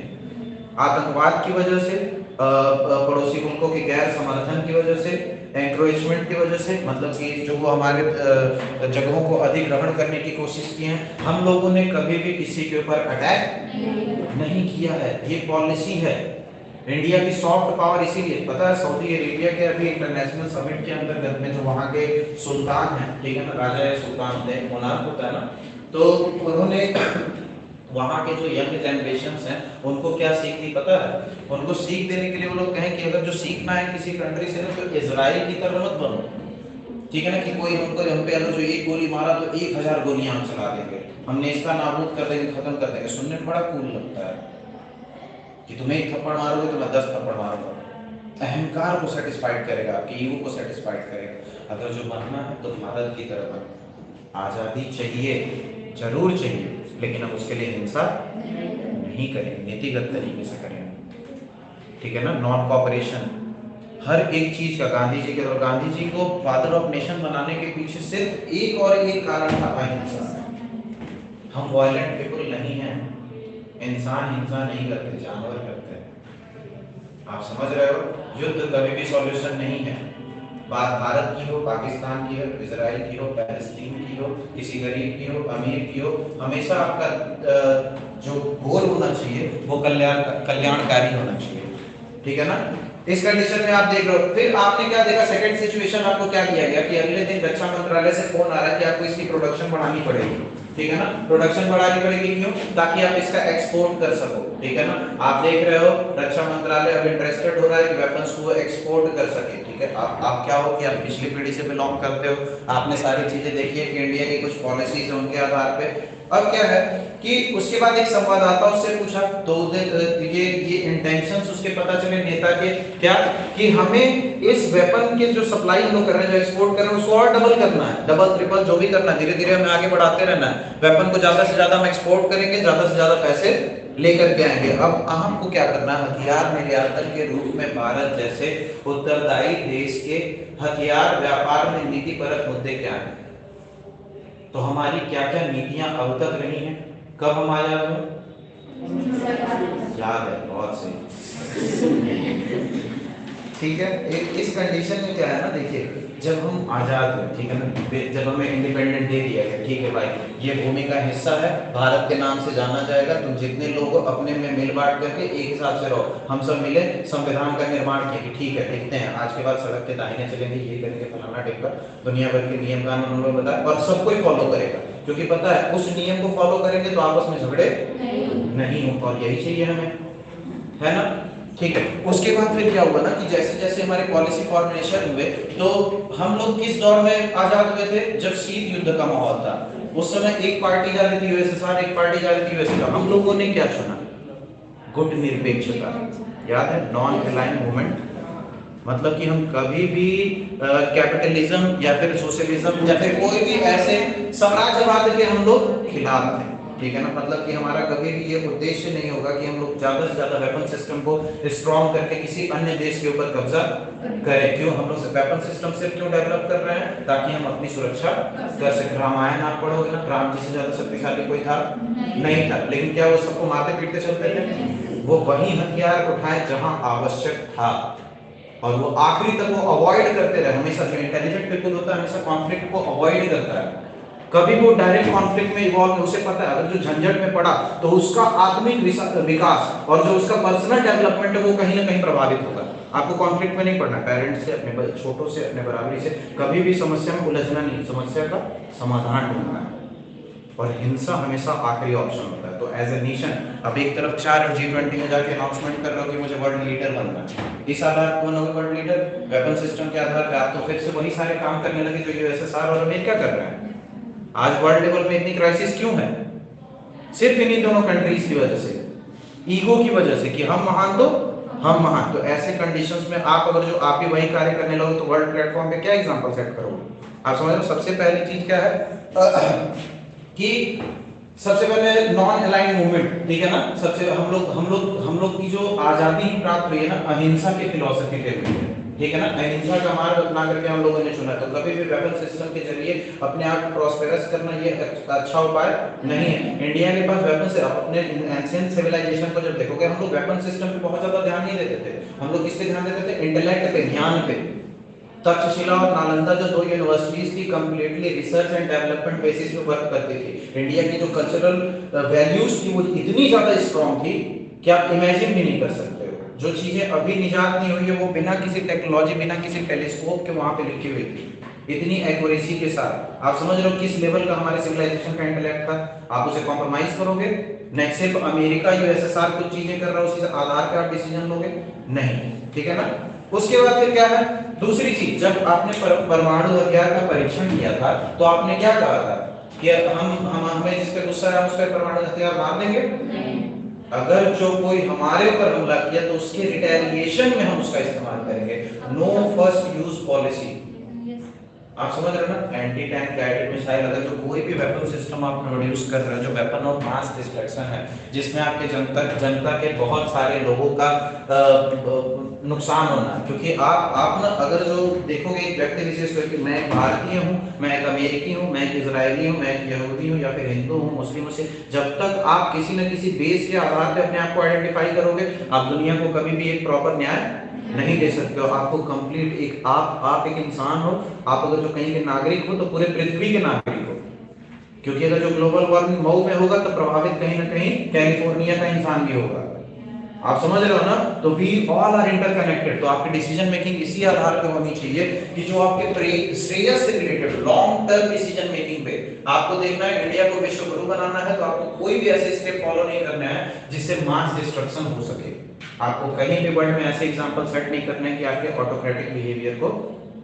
आतंकवाद की वजह से, पड़ोसी मुल्कों के गैर समर्थन की वजह से, एंक्रोचमेंट की वजह से, मतलब कि जो वो हमारे जगहों को अधिग्रहण करने की कोशिश की है। हम लोगों ने कभी भी किसी के ऊपर अटैक नहीं किया है, ये पॉलिसी है इंडिया की सॉफ्ट पावर। इसीलिए पता है सऊदी अरेबिया के अभी इंटरनेशनल समिट के अंतर्गत में जो वहाँ के सुल्तान हैं, ठीक है ना, राजा या सुल्तान मोनार्क होता है ना, तो उन्होंने वहाँ के जो यंग जनरेशंस हैं उनको क्या सीख दी पता है? उनको सीख देने के लिए वो लोग कहें कि अगर जो सीखना है किसी कंट्री से ना, तो इजराइल की तरह मत बनो, ठीक है ना, कि कोई हमको हम पे अगर जो एक गोली मारा तो 1000 गोलियां हम चला देंगे, हमने इसका नाबूद कर देंगे, खत्म कर देंगे। सुनने में बड़ा कूल लगता है कि तुम्हें एक थप्पड़ मारोगे तो मैं 10 थप्पड़ मारूंगा। अहंकार को सेटिस्फाइड करेगा, आपके ईगो को सेटिस्फाइड करेगा। अगर जो बनना है तो भारत की तरह बनो। आजादी चाहिए, जरूर चाहिए, लेकिन हम उसके लिए हिंसा नहीं करेंगे, नीतिगत तरीके से करेंगे, ठीक है ना। नॉन कॉपरेशन, हर एक चीज का गांधी जी के, और गांधी जी को फादर ऑफ नेशन बनाने के पीछे सिर्फ एक और एक कारण था, अहिंसा। हम वायलेंट पीपल नहीं हैं, इंसान हिंसा नहीं करते, जानवर करते हैं। आप समझ रहे हो। युद्ध कभी भी सॉल्यूशन नहीं है। बात भारत की हो, पाकिस्तान की हो, इजराइल की हो, पैलेस्टीन की हो, किसी गरीब की हो, अमीर की हो, हमेशा आपका जो गोल होना चाहिए वो कल्याणकारी होना चाहिए, ठीक है ना। इस कंडीशन में आप देख रहे हो। फिर आपने क्या देखा, सेकंड सिचुएशन आपको क्या किया गया कि अगले दिन रक्षा मंत्रालय से फोन आ रहा है कि आपको इसकी प्रोडक्शन बढ़ानी पड़ेगी, ठीक है ना। प्रोडक्शन बढ़ानी पड़ेगी क्यों? ताकि आप इसका एक्सपोर्ट कर सको, ठीक है ना। आप देख रहे हो रक्षा मंत्रालय अब इंटरेस्टेड हो रहा है कि वेपन्स को एक्सपोर्ट कर सके, ठीक है। आप क्या हो कि आप पिछली पीढ़ी से बिलोंग करते हो, आपने सारी चीजें देखी है कि इंडिया की कुछ पॉलिसीज है उनके आधार पे। अब क्या है कि उसके बाद एक संवाददाता उससे पूछा, तो ये इंटेंशंस उसके पता चले नेता के, क्या कि हमें इस वेपन के जो सप्लाई हम लोग कर रहे हैं, जो एक्सपोर्ट कर रहे हैं, उसको और डबल करना है, डबल ट्रिपल जो भी करना है, धीरे धीरे हमें आगे बढ़ाते रहना है। वेपन को ज्यादा से ज्यादा हम एक्सपोर्ट करेंगे, ज्यादा से ज्यादा पैसे लेकर के आएंगे। अब आपको क्या करना है, हथियार निर्यातक के रूप में भारत जैसे उत्तरदायी देश के हथियार व्यापार में नीतिपरक मुद्दे क्या हैं, तो हमारी क्या क्या नीतियां अब तक रही हैं, कब हम आजाद हुए, याद है, बहुत सही, ठीक है। एक इस कंडीशन में क्या है ना, देखिए जब हम आजाद हुए, ठीक है ना, जब हमें इंडिपेंडेंट दे दिया गया, ठीक है भाई, ये भूमि का हिस्सा है, भारत के नाम से जाना जाएगा, तुम जितने लोग अपने में मिल बांट करके एक हिसाब से रहो। हम सब मिले, संविधान का निर्माण किया कि ठीक है, देखते हैं आज के बाद सड़क के दाहिने चलेंगे, ये करेंगे, फलाना टिक्का, दुनिया भर के नियम कानून उन्होंने बताया और सब कोई फॉलो करेगा, क्योंकि पता है उस नियम को फॉलो करेंगे तो आपस में झगड़े नहीं हो, और यही चाहिए हमें, है ना, ठीक है। उसके बाद फिर क्या हुआ ना कि जैसे जैसे हमारे पॉलिसी फॉर्मुलेशन हुए, तो हम लोग किस दौर में आजाद हुए थे, जब शीत युद्ध का माहौल था। उस समय एक पार्टी जा रही थी यूएसएसआर, एक पार्टी जा रही थी यूएसएसआर, हम लोगों ने क्या चुना, गुट निरपेक्षता, याद है, नॉन अलाइंड मूवमेंट, मतलब कि हम कभी भी कैपिटलिज्म या फिर सोशलिज्म या फिर कोई भी ऐसे साम्राज्यवाद के हम लोग खिलाफ थे, ठीक है ना, मतलब कि हमारा कभी भी ये उद्देश्य नहीं होगा कि हम लोग ज्यादा से ज्यादा वेपन सिस्टम को स्ट्रॉन्ग करके किसी अन्य देश के ऊपर कब्जा करें। क्यों हम लोग वेपन सिस्टम सिर्फ क्यों डेवलप कर रहे हैं, ताकि हम अपनी सुरक्षा कर सकें। रामायण आप पढ़ोगे ना, राम जी से ज्यादा शक्तिशाली कोई था नहीं था, लेकिन क्या वो सबको मारते पीटते चलते थे, वो वही हथियार उठाए जहां आवश्यक था, और वो आखिरी तक वो अवॉइड करते रहे। हमेशा जो इंटेलिजेंट पीपल होता है हमेशा कॉन्फ्लिक्ट को अवॉइड करता है, कभी वो डायरेक्ट कॉन्फ्लिक्ट में इवॉल्व, उसे पता है अगर जो झंझट में पड़ा तो उसका आत्मिक विकास और जो उसका पर्सनल डेवलपमेंट है वो कहीं ना कहीं प्रभावित होगा। आपको कॉन्फ्लिक्ट में नहीं पड़ना, पेरेंट्स से, अपने छोटों से, अपने बराबरी से कभी भी समस्या में उलझना नहीं, समस्या का समाधान ढूंढना है, और हिंसा हमेशा आखिरी ऑप्शन होता है। तो एज ए नेशन अब एक तरफ चार G20 में जाके अनाउंसमेंट कर रहे हो कि मुझे वर्ल्ड लीडर बनना है, इस आधार पर बनोगे वर्ल्ड लीडर, वेपन सिस्टम के आधार पर, आप तो फिर से वही सारे काम करने लगे जो यूएसएसआर और अमेरिका कर रहे हैं। आज वर्ल्ड लेवल पे इतनी क्राइसिस क्यों है, सिर्फ इन्हीं दोनों कंट्रीज की वजह से, ईगो की वजह से कि हम महान तो हम महान। तो ऐसे कंडीशंस में आप अगर जो आप ही वही कार्य करने लगो तो वर्ल्ड प्लेटफॉर्म पे क्या एग्जांपल सेट करोगे। आप समझ रहे हो, सबसे पहली चीज क्या है कि सबसे पहले नॉन अलाइंड मूवमेंट, ठीक है ना, सबसे हम लोग की जो आजादी प्राप्त हुई है ना अहिंसा के फिलॉसफी पे हुई है, ठीक है ना, अहिंसा का मार्ग अपना करके हम लोगों ने चुना। तो कभी भी वेपन सिस्टम के जरिए अपने आप को प्रॉस्पेरस करना ये अच्छा उपाय नहीं है। इंडिया के पास वेपन से अपने एंशिएंट सिविलाइजेशन को जब देखोगे, हम लोग वेपन सिस्टम पे बहुत ज्यादा ध्यान नहीं देते थे, हम लोग किस पे ध्यान देते थे, इंटेलेक्ट पे, ज्ञान पे। तक्षशिला और नालंदा जो दो यूनिवर्सिटीज थी completely research and development basis पे वर्क करती थी। इंडिया की जो कल्चरल वैल्यूज थी वो इतनी ज्यादा स्ट्रांग थी कि आप इमेजिन भी नहीं कर सकते हो। जो चीजें अभी निजात नहीं हुई है वो बिना किसी टेक्नोलॉजी, बिना किसी टेलीस्कोप के वहां पे लिखी हुई थी, इतनी एक्यूरेसी के साथ। आप समझ रहे हो किस लेवल का हमारे सिविलाइजेशन का इंटेलेक्ट था। आप उसे कॉम्प्रोमाइज करोगे नहीं, सिर्फ अमेरिका यूएसएसआर कुछ चीजें कर रहा है उसी आधार पर आप डिसीजन लोगे नहीं, ठीक है ना। उसके बाद फिर क्या है, दूसरी चीज, जब आपने परमाणु हथियार का परीक्षण किया था तो आपने क्या कहा था कि हम हमें जिस पे गुस्सा है उस पर परमाणु हथियार मार देंगे, अगर जो कोई हमारे ऊपर हमला किया तो उसके रिटेलिएशन में हम उसका इस्तेमाल करेंगे। नो फर्स्ट यूज पॉलिसी, आप समझ रहे हो ना। एंटी टैंक गाइडेड मिसाइल, अगर जो कोई भी वेपन सिस्टम आप प्रोड्यूस कर रहे हो जो वेपन ऑफ मास डिस्ट्रक्शन है, जिसमें आपके जनता के बहुत सारे लोगों का नुकसान होना, क्योंकि आप ना अगर जो देखोगे एक व्यक्ति विशेष करके, मैं एक भारतीय हूँ, मैं एक अमेरिकी हूँ, मैं एक इजरायली हूँ, मैं एक यहूदी हूँ या फिर हिंदू हूँ, मुस्लिम हूँ, जब तक आप किसी न किसी बेस के आधार पर अपने आप को आइडेंटिफाई करोगे, आप दुनिया को कभी भी एक प्रॉपर न्याय नहीं दे सकते हो। आपको कंप्लीट एक आप एक इंसान हो, आप अगर जो कहीं के नागरिक हो तो पूरे पृथ्वी के नागरिक हो, क्योंकि अगर जो ग्लोबल वार्मिंग मऊ में होगा तो प्रभावित कहीं ना कहीं कैलिफोर्निया का इंसान भी होगा। आप समझ रहे हो ना। तो वी ऑल आर इंटरकनेक्टेड। तो आपकी डिसीजन मेकिंग इसी आधार पे होनी चाहिए कि जो आपके श्रेयस से related long term decision making पे आपको देखना है। इंडिया को विश्व गुरु बनाना है तो आपको कोई भी ऐसे स्टेप फॉलो नहीं करना है जिससे मास डिस्ट्रक्शन हो सके। आपको कहीं भी वर्ल्ड में ऐसे एग्जांपल सेट नहीं करने कि आपके ऑटोक्रेटिक बिहेवियर को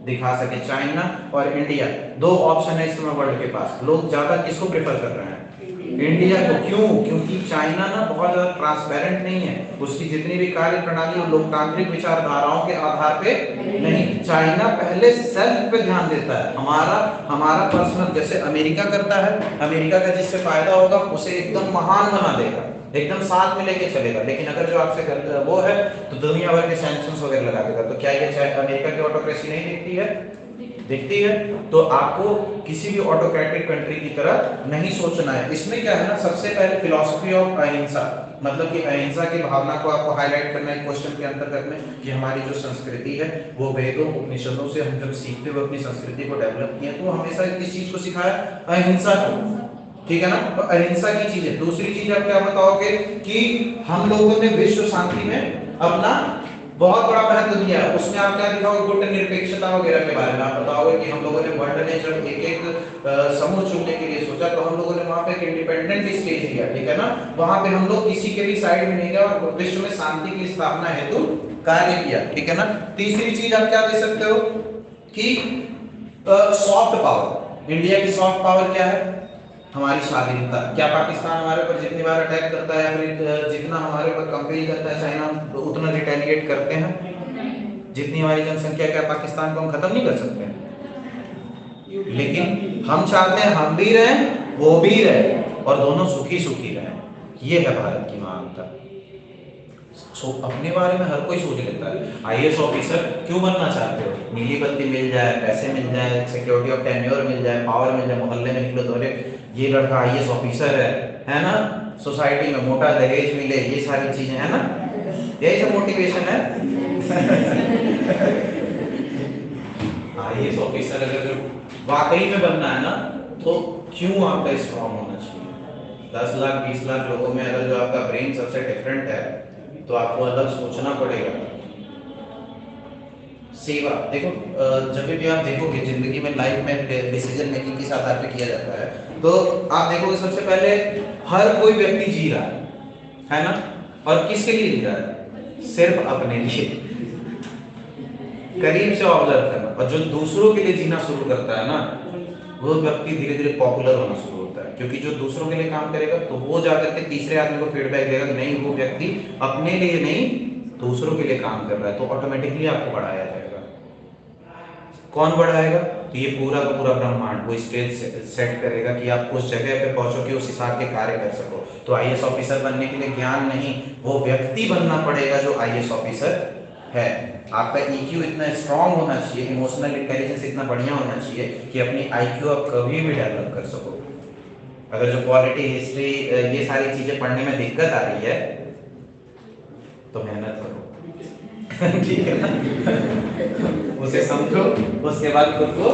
दिखा सके। चाइना और इंडिया दो ऑप्शन है इस समय वर्ल्ड के पास। लोग ज्यादा किसको प्रेफर कर रहे हैं? इंडिया को। क्यों? क्योंकि चाइना ना बहुत ज्यादा ट्रांसपेरेंट नहीं है। उसकी जितनी भी कार्य प्रणाली और लोकतांत्रिक विचारधाराओं के आधार पे नहीं। चाइना पहले सेल्फ पे ध्यान देता है। हमारा पर्सनल, जैसे अमेरिका करता है, अमेरिका का जिससे फायदा होगा उसे एकदम महान बना देगा। एकदम साथ में लेके चलेगा, लेकिन अगर जो आपसे वो है तो दुनिया भर के सैंक्शंस वगैरह लगा देगा। तो क्या ये अमेरिका की ऑटोक्रेसी नहीं दिखती है? दिखती है। तो आपको किसी भी ऑटोक्रेटिक कंट्री की तरह नहीं सोचना है। इसमें क्या है ना, सबसे पहले फिलॉसफी ऑफ अहिंसा, मतलब कि अहिंसा की भावना को आपको हाईलाइट करना है क्वेश्चन के अंतर्गत में, कि हमारी जो संस्कृति है वो वेदों उपनिषदों से हम जब सीखते हुए अपनी संस्कृति को डेवलप किए तो हमेशा किस चीज को सिखाया? अहिंसा को। ठीक है ना, तो अहिंसा की चीज है। दूसरी चीज आप क्या बताओगे कि हम लोगों ने विश्व शांति में अपना बहुत बड़ा महत्व दिया है। उसमें आप क्या दिखाओगे? गुट निरपेक्षता वगैरह के बारे में आप बताओगे कि हम लोगों ने वर्ल्ड ने जब एक एक समूह चुनने के लिए सोचा तो हम लोगों ने वहां पे एक इंडिपेंडेंट स्टेज लिया, ठीक है ना, वहां पे हम लोग किसी के भी साइड में नहीं गए और विश्व में शांति की स्थापना हेतु कार्य किया, ठीक है ना। तीसरी चीज आप क्या दे सकते हो कि सॉफ्ट पावर। इंडिया की सॉफ्ट पावर क्या है? हमारी स्वाधीनता। क्या पाकिस्तान हमारे ऊपर जितनी बार अटैक करता है या फिर जितना हमारे ऊपर कंपेल करता है चाइना, तो उतना रिटेलिएट करते हैं? जितनी हमारी जनसंख्या, क्या पाकिस्तान को हम खत्म नहीं कर सकते? लेकिन हम चाहते हैं हम भी रहें वो भी रहे और दोनों सुखी सुखी रहें। ये है भारत की महानता। अपने बारे में हर कोई सोच लेता है। आईएएस ऑफिसर क्यों बनना चाहते हो? नीली बत्ती मिल जाए, पैसे मिल जाए, सिक्योरिटी ऑफ टेन्योर मिल जाए, पावर मिल जाए, मोहल्ले में निकलो तो अरे ये लड़का आईएएस ऑफिसर है ना, सोसाइटी में मोटा दहेज मिले, ये सारी चीजें है ना, यही सब मोटिवेशन है। आईएएस ऑफिसर अगर वाकई में बनना है ना तो क्यों आपका स्ट्रॉन्ग होना चाहिए? 10 लाख 20 लाख लोगों में अगर जो आपका ब्रेन सबसे डिफरेंट है तो आपको अलग सोचना पड़ेगा। सेवा देखो, जब भी आप देखोगे जिंदगी में लाइफ में डिसीजन मेकिंग के साथ आपसे किया जाता है तो आप देखोगे सबसे पहले हर कोई व्यक्ति जी रहा है ना, और किसके लिए जी रहा है? सिर्फ अपने लिए। करीब से ऑब्जर्व करना, और जो दूसरों के लिए जीना शुरू करता है ना वो व्यक्ति धीरे धीरे पॉपुलर होना शुरू होता है, क्योंकि जो दूसरों के लिए काम करेगा तो वो जाकर के तीसरे आदमी को फीडबैक देगा नहीं वो व्यक्ति अपने लिए नहीं दूसरों के लिए काम कर रहा है, तो ऑटोमेटिकली आपको बढ़ाया जाएगा। कौन बढ़ाएगा? तो ये पूरा का पूरा ब्रह्मांड वो स्टेज सेट करेगा कि आप उस जगह पे पहुंचो कि उस हिसाब के कार्य कर सको। तो आईएएस ऑफिसर बनने के लिए ज्ञान नहीं, वो व्यक्ति बनना पड़ेगा जो आईएएस ऑफिसर है। आपका ईक्यू इतना स्ट्रांग होना चाहिए, इमोशनल इंटेलिजेंस इतना बढ़िया होना चाहिए कि अपनी आईक्यू आप कभी भी डेवलप कर सको। अगर जो पॉलिटी हिस्ट्री ये सारी चीजें पढ़ने में दिक्कत आ रही है तो मेहनत करो। ठीक है ना, उसे समझो, उसके बाद खुद को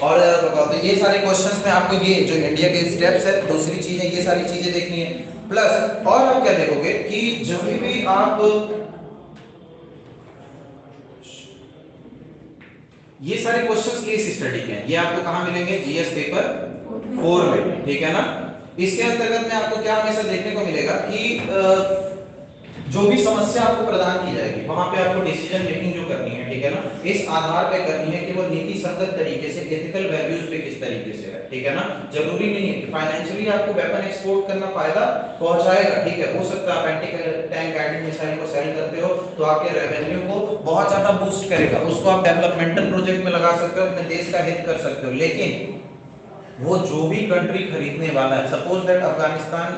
और बताओ। तो ये सारे क्वेश्चंस में आपको ये जो इंडिया के स्टेप्स है, दूसरी चीज है ये सारी चीजें देखनी है। प्लस और आप क्या देखोगे कि जब भी आप ये सारे क्वेश्चंस केस स्टडी के हैं, ये आपको कहां मिलेंगे? जीएस पेपर 4 में, ठीक है ना। इसके अंतर्गत में आपको क्या हमेशा देखने को मिलेगा कि जो भी समस्या आपको प्रदान की जाएगी वहां पे आपको डिसीजन मेकिंग जो करनी है, ठीक है ना, इस आधार पे करनी है कि वो नीति संगत तरीके से, एथिकल वैल्यूज पे किस तरीके से है, ठीक है ना। जरूरी नहीं है कि फाइनेंशियली आपको वेपन एक्सपोर्ट करना फायदा पहुंचाएगा, ठीक है, हो सकता है आप एंटी टैंक गाइडेड मिसाइल को सेल करते हो तो आपके रेवेन्यू को बहुत ज्यादा बूस्ट करेगा, उसको आप डेवलपमेंटल प्रोजेक्ट में लगा सकते हो, अपने देश का हित कर सकते हो। लेकिन वो जो भी कंट्री खरीदने वाला है, सपोज दैट अफगानिस्तान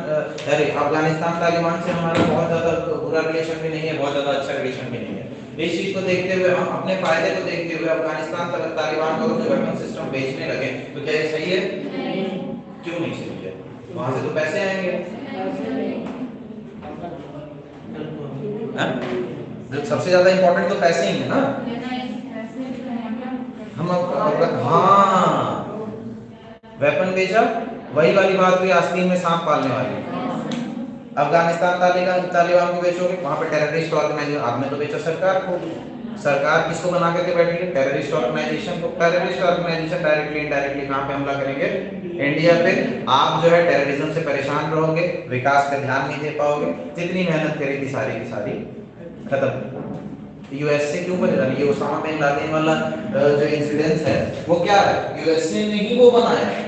तालिबान से हमारा बहुत ज्यादा बुरा रिलेशन भी नहीं है, बहुत ज्यादा अच्छा रिलेशन भी नहीं है, इस चीज को देखते हुए हम अपने फायदे को देखते हुए अफगानिस्तान तक तालिबान को अपने वेपन सिस्टम बेचने लगे तो क्या ये सही है? क्यों नहीं सही है? वहां से तो पैसे आएंगे। सबसे ज्यादा इंपॉर्टेंट तो पैसे ही है ना। हम हाँ वेपन बेचा, वही वाली बात हुई आस्तीन में सांप पालने वाली। अफगानिस्तान तालिबान को बेचोगे, वहां पे टेररिस्ट ऑर्गेनाइजेशन, आपने तो बेचा सरकार को। सरकार किसको बना करके बैठी है? टेररिस्ट ऑर्गेनाइजेशन को। टेररिस्ट ऑर्गेनाइजेशन डायरेक्टली इनडायरेक्टली कहां पे हमला करेंगे? इंडिया पे। आप जो है टेररिज्म से परेशान रहोगे, विकास पे ध्यान नहीं दे पाओगे, जितनी मेहनत करी थी सारी की सारी खत्म। यूएस से क्यों बनेगा? ये ओसामा बिन लादेन वाला जो इंसिडेंस है वो क्या है? यूएसए ने ही वो बनाया है।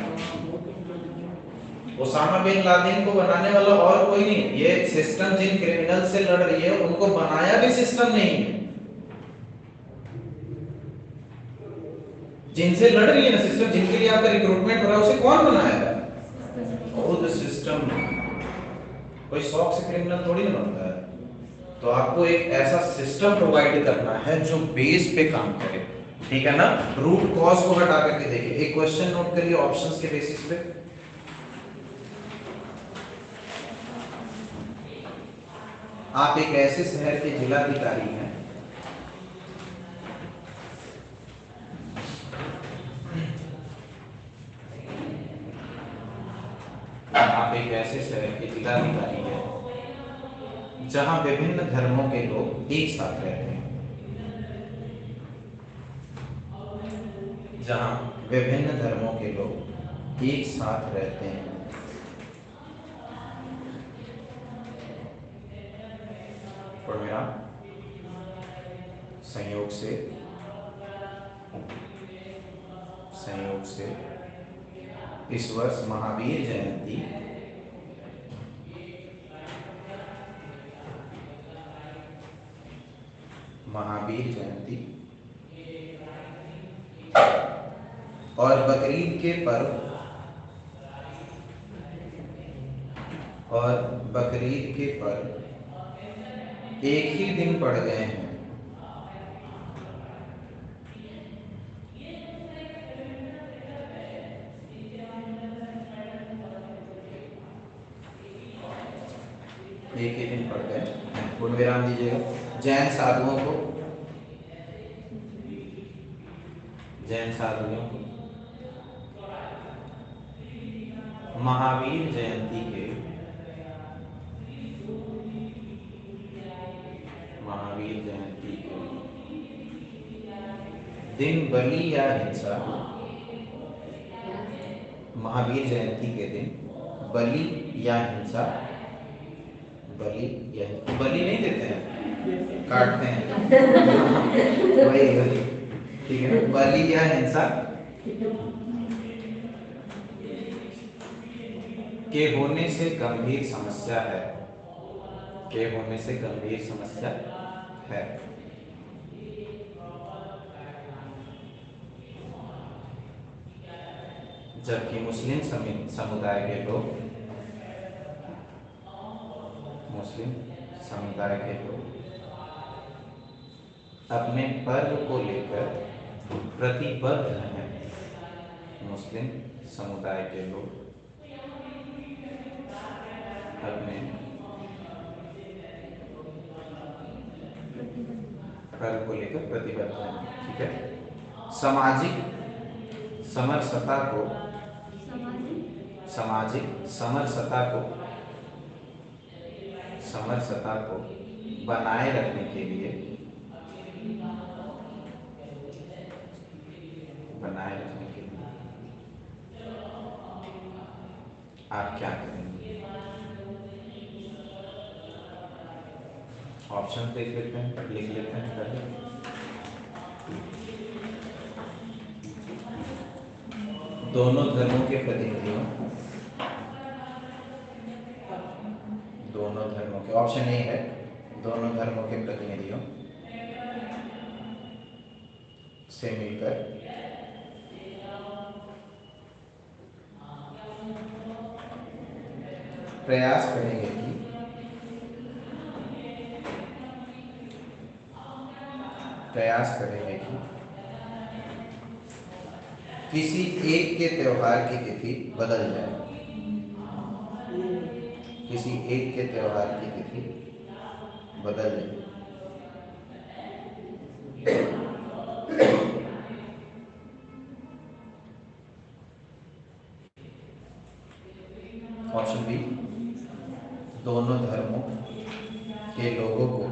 ओसामा बिन लादेन को बनाने वाला और कोई नहीं। ये सिस्टम जिन क्रिमिनल से लड़ रही है उनको बनाया भी सिस्टम नहीं है। जिनसे लड़ रही है ना सिस्टम, जिनके लिए आपका रिक्रूटमेंट हो रहा है, उसे कौन बनाएगा? खुद सिस्टम। कोई शौक से क्रिमिनल थोड़ी ना बनता है। तो आपको एक ऐसा सिस्टम प्रोवाइड करना है जो बेस पे काम करे, ठीक है ना। रूट कॉज को हटा करके देखिए, एक क्वेश्चन नोट करिए ऑप्शंस के बेसिस पे। आप एक ऐसे शहर के जिलाधिकारी हैं, आप एक ऐसे शहर के जिलाधिकारी हैं जहां विभिन्न धर्मों के लोग एक साथ रहते हैं, जहां विभिन्न धर्मों के लोग एक साथ रहते हैं। और मेरा संयोग से इस वर्ष महावीर जयंती और बकरीद के पर्व एक ही दिन पड़ गए हैं। एक ही दिन पड़ गए, पूर्ण विराम दीजिएगा। जैन साधुओं को महावीर जयंती के दिन बलि या हिंसा, महावीर जयंती के दिन बलि या हिंसा, बलि नहीं देते हैं, काटते हैं वही ठीक है। बलि या हिंसा के होने से गंभीर समस्या है, जबकि मुस्लिम समुदाय के लोग अपने पर्व को लेकर प्रतिबद्ध हैं। मुस्लिम समुदाय के लोग अपने पर्व को लेकर प्रतिबद्ध हैं, ठीक है। सामाजिक समरसता को बनाए रखने के लिए आप क्या करेंगे? ऑप्शन लिख लेते हैं पहले। दोनों धर्मों के प्रतिनिधियों, ऑप्शन ए है, दोनों धर्मों के प्रतिनिधियों से मिलकर प्रयास करेंगे कि किसी एक के त्योहार की तिथि बदल जाए, ऑप्शन बी, दोनों धर्मों के लोगों को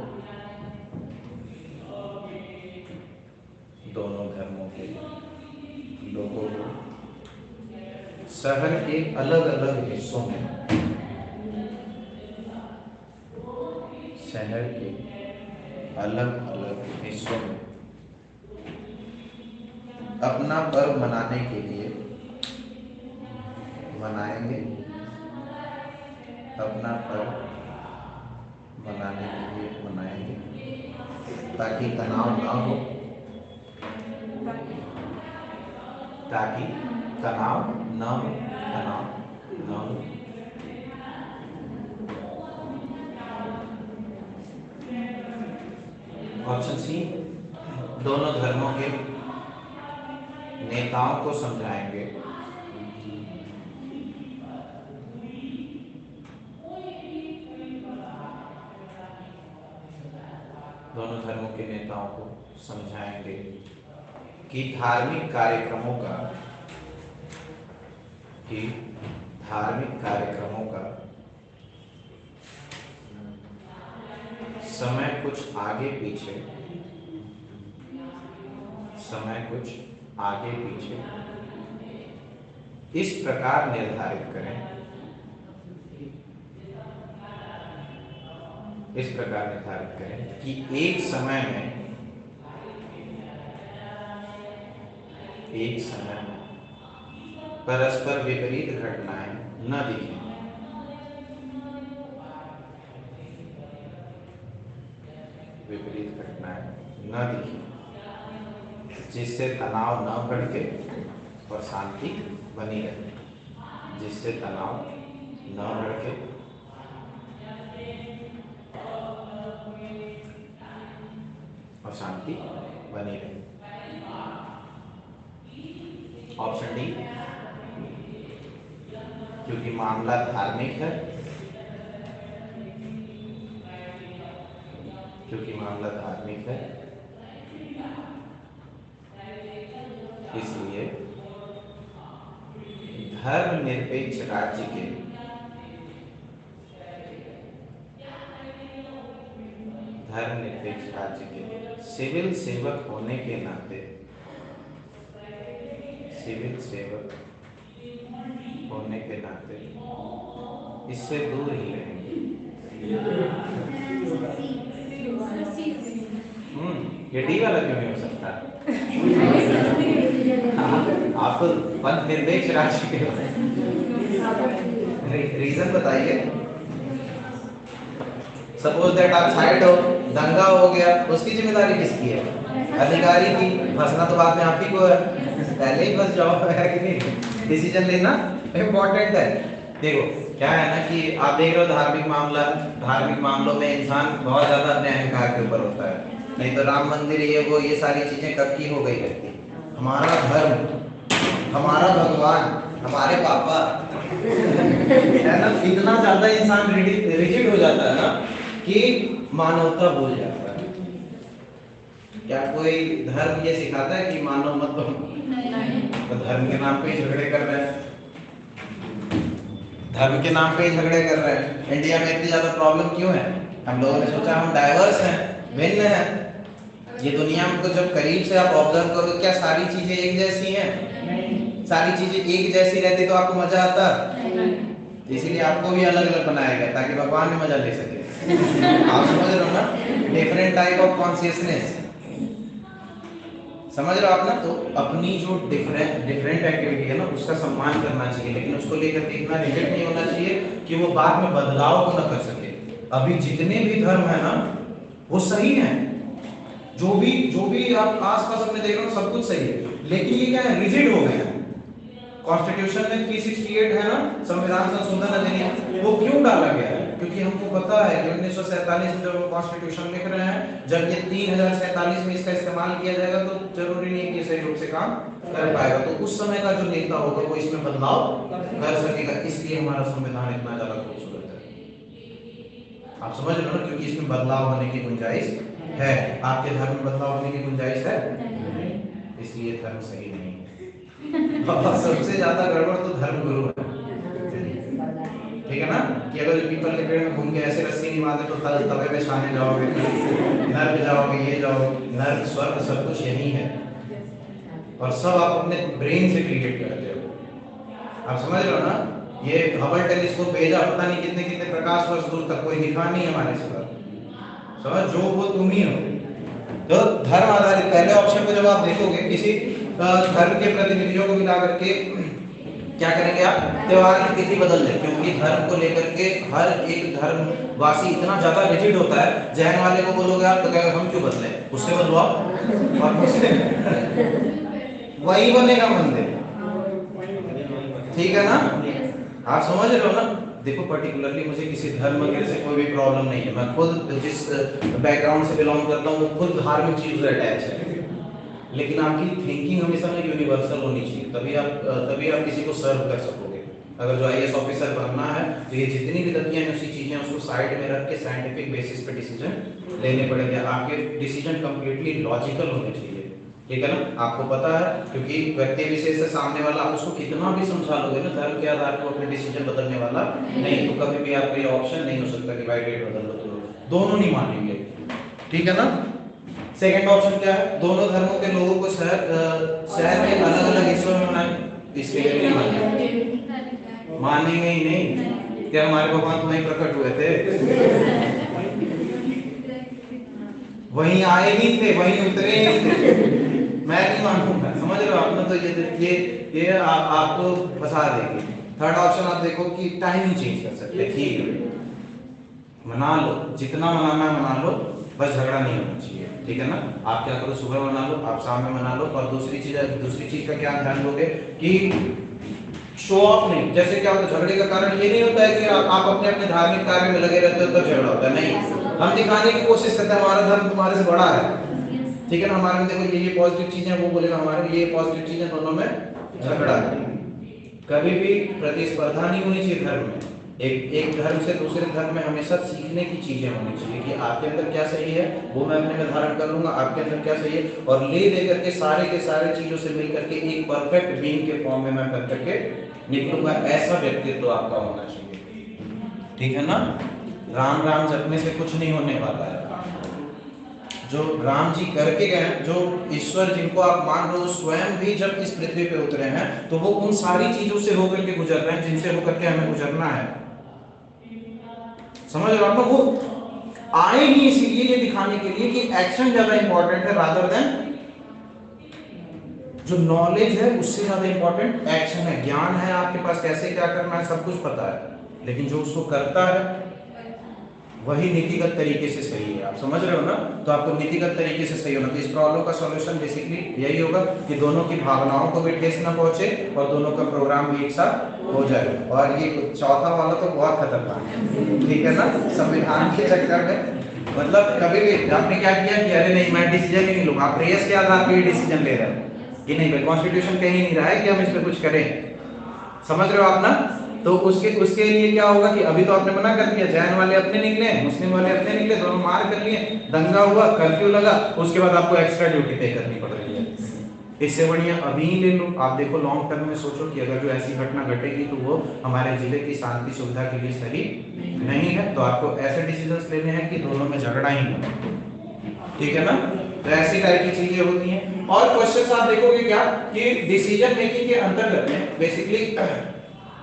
शहर के अलग अलग हिस्सों में अपना पर्व मनाने के लिए मनाएंगे, ताकि तनाव ना हो, दोनों धर्मों के नेताओं को समझाएंगे कि धार्मिक कार्यक्रमों का समय कुछ आगे पीछे इस प्रकार निर्धारित करें कि एक समय में परस्पर विपरीत घटनाएं न दिखें। जिससे तनाव न भड़के और शांति बनी रहे। ऑप्शन डी, क्योंकि मामला धार्मिक है, इसलिए धर्मनिरपेक्ष राज्य के सिविल सेवक होने के नाते इससे दूर ही रहेंगे। ये डी वाला क्यों नहीं हो सकता? आप पंथ निरपेक्ष राज्य के रीजन बताइए। सपोज दैट आप साइड हो, दंगा हो गया, उसकी जिम्मेदारी किसकी है? अधिकारी की। फंसना तो बाद में आप ही को है, पहले ही फंस जाओ, है कि नहीं? डिसीजन लेना इम्पोर्टेंट है। देखो क्या है ना कि आप देख रहे हो धार्मिक मामलों में इंसान बहुत ज्यादा अपने अहंकार के ऊपर होता है। नहीं तो राम मंदिर ये सारी चीजें कब की हो गई रहती। हमारा धर्म, हमारा भगवान, हमारे पापा, है ना? इतना ज्यादा इंसान रिजिड हो जाता है ना कि मानवता भूल जाता है। क्या कोई धर्म ये सिखाता है कि मानव मत बनो? तो धर्म के नाम पे झगड़े कर रहे हैं, इंडिया में इतनी ज्यादा प्रॉब्लम क्यों है? हम लोगों ने सोचा हम डाइवर्स हैं, भिन्न हैं। ये दुनिया में तो जब करीब से आप ऑब्जर्व करो, क्या सारी चीजें एक जैसी हैं? सारी चीजें एक जैसी रहती तो आपको मजा आता? इसीलिए आपको भी अलग अलग बनाया गया ताकि भगवान भी मजा ले सके। आप समझ रहे हो ना? डिफरेंट टाइप ऑफ कॉन्शियसनेस, समझ रहे हो आप ना? तो अपनी जो डिफरेंट एक्टिविटी है ना, उसका सम्मान करना चाहिए, लेकिन उसको लेकर के इतना रिजिड नहीं होना चाहिए कि वो बाद में बदलाव को न कर सके। अभी जितने भी धर्म है ना वो सही है, जो भी आप आस-पास अपने देख रहे हो सब कुछ सही है, लेकिन ये क्या है? रिजिड हो गए हैं। कॉन्स्टिट्यूशन में 368 है ना, संविधान संशोधन अधिनियम, वो क्यों डाला गया है? क्योंकि हमको पता है कि 1947 में जब कॉन्स्टिट्यूशन लिख रहे हैं, जब ये 3047 में इसका इस्तेमाल किया जाएगा तो जरूरी नहीं कि सही रूप से काम कर पाएगा। तो उस समय का जो नेता होगा वो इसमें बदलाव कर सकेगा, इसलिए हमारा संविधान इतना ज्यादा खूबसूरत है। आप समझ रहे हो ना? क्योंकि इसमें बदलाव होने की गुंजाइश है। आपके धर्म में बदलाव होने की गुंजाइश है, इसलिए धर्म सही नहीं है। सबसे ज्यादा गड़बड़ तो धर्म गुरु है, ठीक है ना? कि अगर पीपल के पेड़ में घूम के ऐसे रस्सी नहीं मारते तो तवे में छाने जाओगे, नर्क जाओगे, ये जाओगे। नर्क स्वर्ग सब कुछ यही है, और सब आप अपने ब्रेन से क्रिएट करते हो। आप समझ रहे हो ना? ये हबल टेलीस्कोप भेजा पता नहीं कितने कितने प्रकाश वर्ष दूर तक, कोई दिखा नहीं हमारे सिवा। समझ, जो वो तुम ही हो। तो धर्म आधारित पहले ऑप्शन में जब आप देखोगे किसी धर्म के प्रतिनिधियों को मिला करके क्या करेंगे आप? त्योहार की तिथि बदल दें, क्योंकि धर्म को लेकर के हर एक धर्मवासी इतना ज्यादा रिजिड होता है। जैन वाले को बोलोगे आप तो कहेगा हम क्यों बदले, उससे बदलवाओ और मुझसे वही बनेगा मंदिर, ठीक है ना? आप समझ रहे हो ना? देखो पर्टिकुलरली मुझे किसी धर्म वगैरह से कोई भी प्रॉब्लम नहीं है। मैं खुद जिस बैकग्राउंड से बिलोंग करता हूँ वो खुद धार्मिक चीज से अटैच है। लेकिन आपकी थिंकिंग हमेशा में यूनिवर्सल होनी चाहिए, तभी आप किसी को सर्व कर सकोगे। अगर जो आईएएस ऑफिसर बनना है तो ये जितनी भी तथ्यानुसी चीजें हैं उसको साइड में रख के साइंटिफिक बेसिस पे डिसीजन लेने पड़ेंगे। आपके डिसीजन कंप्लीटली लॉजिकल होने चाहिए, ठीक है ना। आपको पता है, क्योंकि व्यक्ति विशेष से सामने वाला आप उसको कितना भी समझा लोगे ना धर्म के आधार पर अपने डिसीजन बदलने वाला नहीं, तो कभी भी आपका ये ऑप्शन नहीं हो सकता कि भाई डेट बदल लो, तो दोनों नहीं मानेंगे, ठीक है ना। सेकंड ऑप्शन क्या है, दोनों धर्मों के लोगों को शहर के अलग अलग हिस्सों में मनाएं, इसके लिए नहीं मानेंगे ही नहीं। क्या हमारे भगवान वहीं प्रकट हुए थे, वहीं आए ही थे, वहीं उतरे ही थे, मैं नहीं मानूंगा, समझ रहे हो आप ना। तो ये आपको फंसा देंगे। थर्ड ऑप्शन आप देखो कि टाइमिंग चेंज कर सकते हैं, ठीक है मना लो, जितना मनाना है मना लो, बस झगड़ा नहीं होना चाहिए, ठीक है ना। आप क्या करो, सुबह मना लो, आप शाम में मना लो। और दूसरी चीज का क्या ध्यान दोगे कि शो ऑफ नहीं। जैसे क्या होता है, झगड़े का कारण ये नहीं होता है कि आप अपने अपने धार्मिक कार्य में लगे रहते हो तब झगड़ा होता है, नहीं। हम दिखाने की कोशिश करते हैं हमारा धर्म तुम्हारे से बड़ा है, ठीक है ना। हमारे में देखो ये पॉजिटिव चीजें, वो बोलेगा हमारे में ये पॉजिटिव चीजें, दोनों में झगड़ा है। कभी भी प्रतिस्पर्धा नहीं होनी चाहिए धर्म में। एक धर्म से दूसरे धर्म में हमेशा सीखने की चीजें होनी चाहिए कि आपके अंदर क्या सही है वो मैं अपने में धारण कर लूंगा, आपके अंदर क्या सही है, और ले दे करके सारे के सारे चीजों से मिल करके एक परफेक्ट बीइंग के फॉर्म में मैं कर करके निकलूंगा। ऐसा व्यक्तित्व तो आपका होना चाहिए, ठीक है ना। राम राम जपने से कुछ नहीं होने वाला है। जो राम जी करके गए, जो ईश्वर जिनको आप मान रहे हो स्वयं भी जब इस पृथ्वी पे उतरे हैं तो वो उन सारी चीजों से होकर के गुजर रहे हैं जिनसे होकर के हमें गुजरना है, समझ रहे हो आप। वो आए ही इसीलिए ये दिखाने के लिए कि एक्शन ज्यादा इंपॉर्टेंट है रादर देन जो नॉलेज है, उससे ज्यादा इंपॉर्टेंट एक्शन है। ज्ञान है आपके पास कैसे क्या करना है सब कुछ पता है, लेकिन जो उसको करता है वही नीतिगत तरीके से सही है। आप समझ रहे हो ना। तो आपको नीतिगत तरीके से सही होना। तो इस प्रॉब्लम का सॉल्यूशन बेसिकली यही होगा कि दोनों की भावनाओं को भी ठेस न पहुंचे और दोनों का प्रोग्राम भी एक साथ हो जाए। और ये चौथा वाला तो बहुत खतरनाक है, ठीक है ना। संविधान के चक्कर में मतलब कभी भी आपने क्या किया कि अरे नहीं मैं डिसीजन ही नहीं लूंगा, आप प्रेयस के आधार पर डिसीजन ले रहे हैं कि नहीं भाई कॉन्स्टिट्यूशन कहीं नहीं रहा है कि हम इस पर कुछ करें, समझ रहे हो आप ना। तो उसके लिए क्या होगा कि अभी तो आपने मना कर दिया, जैन वाले अपने निकले, मुस्लिम वाले अपने निकले, दोनों मार कर लिए, दंगा हुआ, कर्फ्यू लगा, उसके बाद आपको एक्स्ट्रा ड्यूटी पे करनी पड़ रही है। इससे बढ़िया अभी ही ले लो। आप देखो लॉन्ग टर्म में सोचो कि अगर जो ऐसी घटना घटेगी तो वो हमारे जिले की शांति सुविधा के लिए सही नहीं है। तो आपको ऐसे डिसीजंस लेने हैं कि दोनों में झगड़ा ही हो, ठीक है ना। तो ऐसी टाइप की चीजें होती हैं। और क्वेश्चन आप देखोगे क्या कि डिसीजन मेकिंग के अंतर्गत में बेसिकली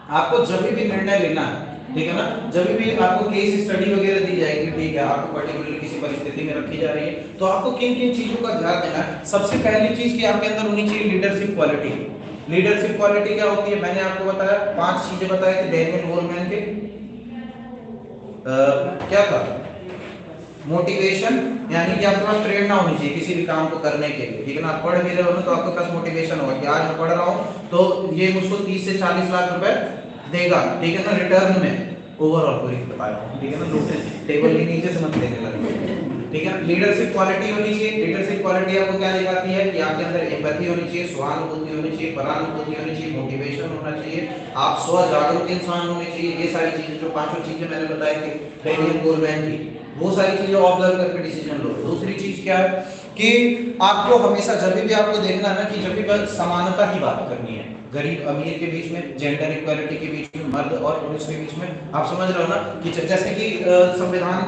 आपको जब भी निर्णय लेना है, ठीक है ना, जब भी आपको केस स्टडी वगैरह दी जाएगी, ठीक है, आपको पर्टिकुलर किसी परिस्थिति में रखी जा रही है, तो आपको किन किन चीजों का ध्यान देना है। सबसे पहली चीज कि आपके अंदर होनी चाहिए लीडरशिप क्वालिटी। लीडरशिप क्वालिटी क्या होती है, मैंने आपको बताया 5 चीजें बताई थी डेनियल गोलमैन के। क्या था, मोटिवेशन, यानी कि आपके पास प्रेरणा होनी चाहिए किसी भी काम को करने के लिए, ठीक है ना। आप पढ़ भी रहे हो ना तो आपके पास मोटिवेशन होगा कि आज मैं पढ़ रहा हूँ तो ये मुझको 30 से 40 लाख रुपए देगा, ठीक है ना, रिटर्न में ओवरऑल पूरी बताया, ठीक है ना। लोग टेबल के नीचे से मत लेने लगे, ठीक है। लीडरशिप क्वालिटी होनी चाहिए। लीडरशिप क्वालिटी आपको क्या दिखाती है कि आपके अंदर एम्पैथी होनी चाहिए, सहानुभूति होनी चाहिए, परानुभूति होनी चाहिए, मोटिवेशन होना चाहिए, आप स्व जागरूक इंसान होने चाहिए। ये सारी चीजें जो 5 चीजें मैंने बताई थी डेनियल गोलमैन की, वो सारी चीजें ऑब्जर्व करके डिसीजन लो। दूसरी चीज क्या है कि आपको हमेशा जब भी आपको देखना है ना कि जब भी समानता की बात करनी है, गरीब अमीर के बीच में, जेंडर इक्वालिटी के बीच में, मर्द और पुरुष के बीच में, आप समझ रहे हो ना कि जैसे कि संविधान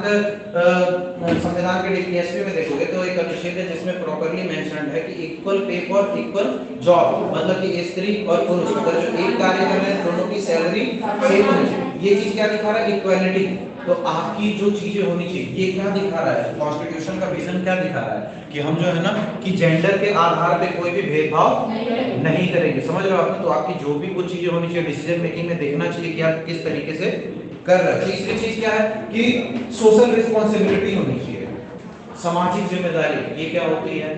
के डीपीएसपी में देखोगे तो एक अनुच्छेद है जिसमें प्रॉपर्ली मेंशन्ड है कि equal pay for equal job, मतलब कि स्त्री और पुरुष अगर जो एक कार्य कर रहे हैं दोनों की सैलरी सेम होनी चाहिए। ये चीज क्या दिखा रहा है, इक्वालिटी। तो आपकी जो चीजें होनी चाहिए ये क्या दिखा रहा है, कॉन्स्टिट्यूशन का विजन क्या दिखा रहा है कि हम जो है ना कि जेंडर के आधार पे कोई भी भेदभाव नहीं करेंगे, समझ रहे हो आप। तो आपकी जो भी कुछ चीजें होनी चाहिए डिसीजन मेकिंग में देखना चाहिए कि आप किस तरीके से कर रहे हैं। तीसरी चीज क्या है कि सोशल रिस्पांसिबिलिटी होनी चाहिए, सामाजिक जिम्मेदारी। ये क्या होती है,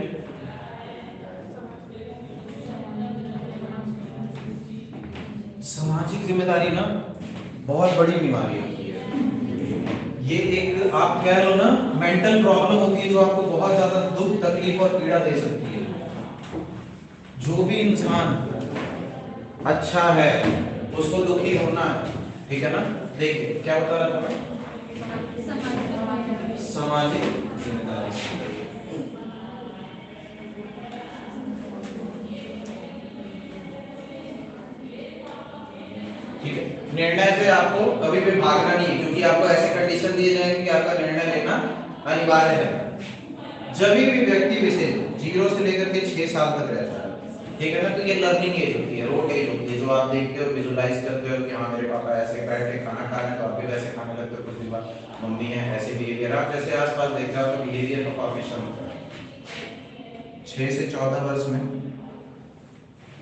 सामाजिक जिम्मेदारी ना बहुत बड़ी बीमारी होती है। ये एक आप कह लो ना मेंटल प्रॉब्लम होती है जो आपको बहुत ज्यादा दुख तकलीफ और पीड़ा दे सकती है। जो भी इंसान अच्छा है उसको दुखी होना है, ठीक है ना। देखिए क्या बता रहा था मैं, सामाजिक जिम्मेदारी। ठीक है, निर्णय से आपको कभी भी भागना नहीं है, क्योंकि आपको ऐसे कंडीशन दिए जाएंगे कि आपका निर्णय लेना अनिवार्य है। जब भी व्यक्ति विशेष 0 से लेकर के 6 साल तक रहता है, ठीक है ना, तो ये लर्निंग एज होती है, रोट एज होती है, जो आप देखते हो, विजुलाइज करते हो कि हाँ मेरे पापा ऐसे बैठ के खाना खा रहे हैं तो आप भी वैसे खाने लगते हो, कुछ दिन बाद मम्मी है ऐसे बिहेवियर, आप जैसे आसपास देखते हो तो बिहेवियर का फॉर्मेशन होता है। 6 से 14 वर्ष में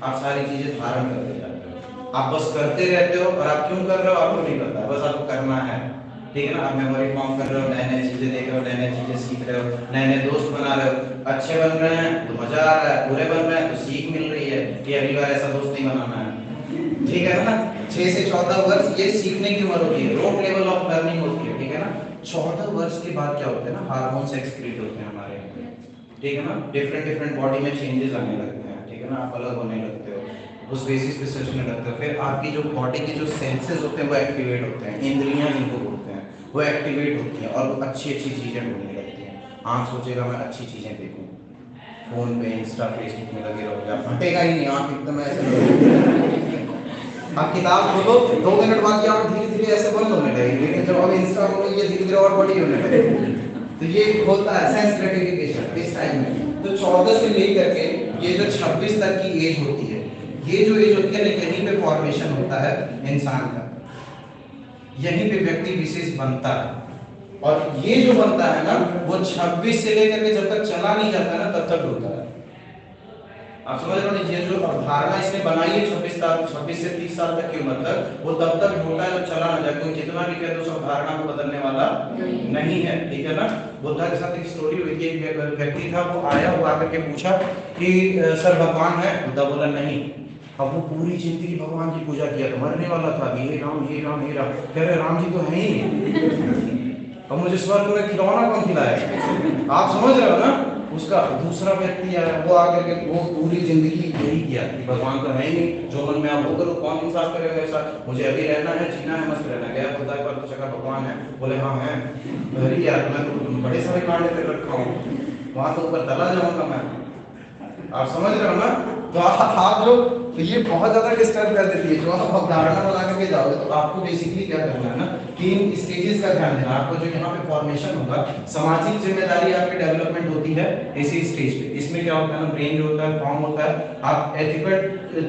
आप सारी चीजें धारण करते जाते हो, आप बस करते रहते हो, और आप क्यों कर रहे हो आपको नहीं पता, बस आपको करना है, ठीक है ना। आप मेमोरी फॉर्म कर रहे हो, नए नए चीजें देख रहे हो, नए नए चीजें सीख रहे हो, नए नए दोस्त बना रहे हो, अच्छे बन रहे हैं तो मजा आ रहा है, बुरे बन रहे हैं तो सीख मिल रही है कि अगली बार ऐसा दोस्त नहीं बनाना है, ठीक है ना। 6 से 14 वर्ष ये सीखने की उम्र होती है, रोट लेवल ऑफ लर्निंग होती है, ठीक है ना। 14 वर्ष के बाद क्या होता है ना, हार्मोन्स एक्सक्रीट होते हैं हमारे, ठीक है ना, डिफरेंट डिफरेंट बॉडी में चेंजेस आने लगते हैं, ठीक है ना, आप अलग होने लगते हो, उस बेसिस पे सोचने लगते हो, फिर आपकी जो बॉडी के जो सेंसेस होते हैं वो एक्टिवेट होते हैं, इंद्रियां जिनको बोलते हैं वो एक्टिवेट होती हैं, और अच्छी अच्छी चीजें ढूंढने लगती हैं। आँख सोचेगा मैं अच्छी चीजें देखूं, फोन पे इंस्टा फेसबुक में लगे रहोगे, आप हटेगा ही नहीं, आँख एकदम ऐसे, आप किताब खोलो 2 मिनट बाद की आँख धीरे धीरे ऐसे बंद होने लगेगी, लेकिन जब आप इंस्टा खोलो ये धीरे धीरे और बड़ी होने लगेगी, तो ये होता है सेंस ग्रेटिफिकेशन इस टाइम में। तो 14 से लेकर के ये जो 26 तक की एज होती है, ये जो एज होती है ना, यहीं पे फॉर्मेशन होता है इंसान का, यहीं पे व्यक्ति विशेष बनता है, और ये जो बनता है ना वो 26 से लेकर के जब तक चला नहीं जाता ना तब तक होता है। आप समझ रहे हो, ये जो अवधारणा इसने बनाई है 26 से 30 साल तक की उम्र तक, वो तब तक होता है जब चला ना जाए, क्योंकि कितना भी कह दो उस अवधारणा को बदलने वाला नहीं है, ठीक है ना। बुद्धा के साथ एक स्टोरी हुई थी, एक व्यक्ति था, वो आया, वो आकर के पूछा कि सर भगवान है, बुद्धा बोला नहीं। अब वो पूरी जिंदगी भगवान की पूजा किया, तो मरने वाला था, ये राम ये राम ये राम, कह रहे राम जी तो है ही नहीं, अब मुझे स्वर्ग में खिलौना कौन खिलाएगा। आप समझ रहे हो ना। उसका दूसरा व्यक्ति आया, वो आकर के वो पूरी जिंदगी यही किया कि भगवान तो है ही नहीं, जो मन में आप वो करो, कौन इंसाफ करेगा ऐसा, मुझे अभी रहना है, जीना है, मस्त रहना। गया खुदा पर पूछा का भगवान है, बोले हाँ है। अरे यार मैं तो बड़े सारे कांड कर रखा हूँ, वहां तो ऊपर तला जाऊंगा मैं। आप समझ रहे हो ना। तो आप जो तो ये बहुत ज्यादा डिस्टर्ब कर देती है, जो आप अवधारणा बना करके जाओगे, तो आपको बेसिकली क्या करना है ना, 3 स्टेजेस का ध्यान देना। आपको जो यहाँ पे फॉर्मेशन होगा, सामाजिक जिम्मेदारी आपकी डेवलपमेंट होती है इसी स्टेज पे। इसमें क्या होता है ना, ब्रेन जो होता है फॉर्म होता है, आप एथिकल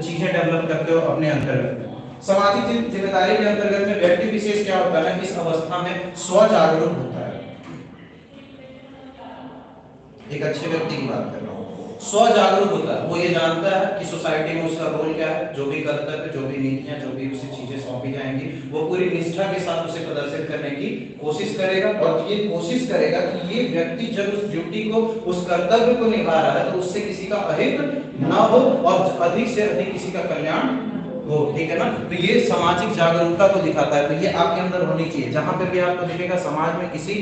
चीजें डेवलप करते हो अपने अंतर्गत। सामाजिक जिम्मेदारी के अंतर्गत में व्यक्ति विशेष क्या होता है ना, इस अवस्था में स्व जागरूक होता है। एक अच्छे व्यक्ति की बात कर रहा हूँ, स्व जागरूक होता है, वो ये जानता है कि सोसाइटी में उसका रोल क्या है, जो भी कर्तव्य, जो भी नीतियां, जो भी उसे चीजें सौंपी जाएंगी, वो पूरी निष्ठा के साथ उसे प्रदर्शित करने की कोशिश करेगा, और ये कोशिश करेगा कि ये व्यक्ति जब उस ड्यूटी को, उस कर्तव्य को निभा रहा है, तो उससे किसी का अहित न हो और अधिक से अधिक किसी का कल्याण हो, ठीक है ना। तो ये सामाजिक जागरूकता को दिखाता है, तो ये आपके अंदर होनी चाहिए। जहां पे भी आपको दिखेगा समाज में किसी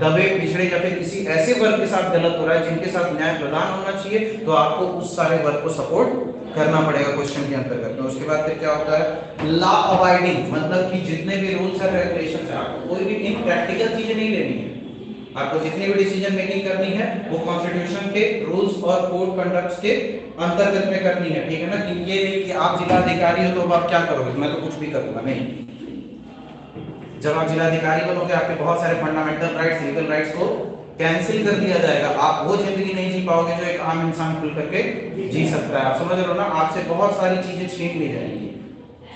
दबे पिछड़े या फिर किसी ऐसे वर्ग के साथ गलत हो रहा है जिनके साथ न्याय प्रदान होना चाहिए, तो आपको उस सारे वर्ग को सपोर्ट करना पड़ेगा क्वेश्चन के अंतर्गत में। उसके बाद फिर क्या होता है, लॉ अबाइडिंग, मतलब कि जितने भी रूल्स एंड रेगुलेशंस है, आपको कोई भी इनप्रैक्टिकल चीजें नहीं लेनी है। आपको जितनी भी डिसीजन मेकिंग करनी है वो कॉन्स्टिट्यूशन के रूल्स और कोड कंडक्ट्स के अंतर्गत में करनी है, ठीक है ना। कि ये नहीं कि आप जिलाधिकारी हो तो अब आप क्या करोगे, मैं तो कुछ भी करूंगा, नहीं। जब आप जिलाधिकारी बनोगे, आपके बहुत सारे फंडामेंटल राइट्स, लीगल राइट्स को कैंसिल कर दिया जाएगा। आप वो जिंदगी नहीं जी पाओगे जो एक आम इंसान खुल करके जी सकता है। आप समझ रहे हो ना, आपसे बहुत सारी चीजें छीन ली जाएंगी,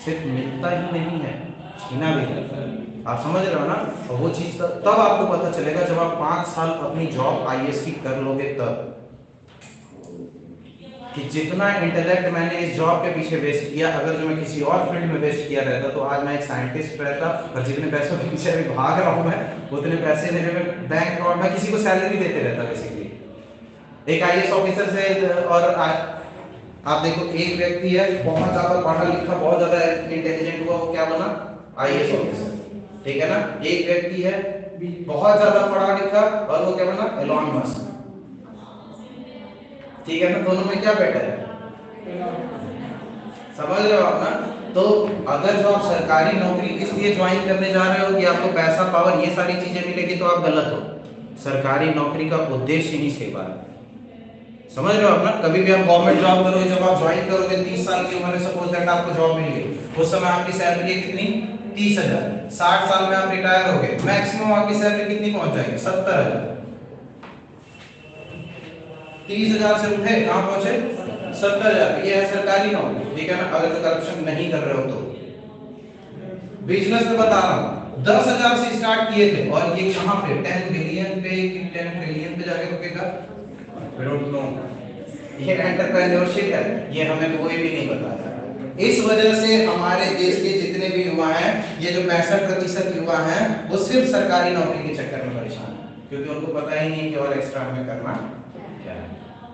सिर्फ मिलता ही नहीं है, छीना भी जाता है। आप समझ रहे हो ना। और वो चीज तब आपको पता चलेगा जब आप 5 साल अपनी जॉब आईएएस की कर लोगे, तब कि जितना इंटेलेक्ट मैंने इस जॉब के पीछे वेस्ट किया, अगर जो मैं किसी और फील्ड में वेस्ट किया रहता तो आज मैं एक साइंटिस्ट रहता, और जितने पैसों के पीछे अभी भाग रहा हूं मैं, उतने पैसे मेरे में बैंक अकाउंट में किसी को सैलरी देते रहता बेसिकली। एक आईएएस ऑफिसर से, और आप देखो एक व्यक्ति है बहुत ज्यादा पढ़ा लिखा, बहुत ज्यादा इंटेलिजेंट हुआ, वो क्या बना, आईएएस ऑफिसर, ठीक है ना। एक व्यक्ति है बहुत ज्यादा पढ़ा लिखा, और वो क्या बना, एलॉन मस्क, ठीक है ना। दोनों में क्या बेटर है, समझ रहे हो आप ना? तो अगर जो आप सरकारी नौकरी इसलिए ज्वाइन करने जा रहे हो कि आपको पैसा, पावर, ये सारी चीजें मिलेगी, तो आप गलत हो। सरकारी नौकरी का उद्देश्य ही सेवा है। समझ रहे हो आप ना? कभी भी आप गवर्नमेंट जॉब करोगे, जब आप ज्वाइन करोगे 30 साल की उम्र में, सपोज दैट आपको जॉब मिल गई, उस समय आपकी सैलरी कितनी? 30,000। 60 साल में आप रिटायर हो गए, मैक्सिमम आपकी सैलरी कितनी पहुंच जाएगी? 70,000। 30,000 से उठे कहां पहुंचे? 70,000। ये है सरकारी नौकरी, ठीक है ना? अगर करप्शन नहीं कर रहे हो तो। बिजनेस में बता रहा हूं, 10,000 से स्टार्ट किए थे और ये कहां पे? 10 बिलियन पे कि 10 ट्रिलियन पे जाके रुकेगा? I don't know. ये एंटरप्रेन्योरशिप है, ये हमें कोई भी नहीं बताता। इस वजह से हमारे देश के जितने भी युवा हैं, ये जो 65% युवा हैं, वो सिर्फ सरकारी नौकरी के चक्कर में परेशान हैं, क्योंकि उनको पता ही नहीं कि और एक्स्ट्रा हमें करना क्या है।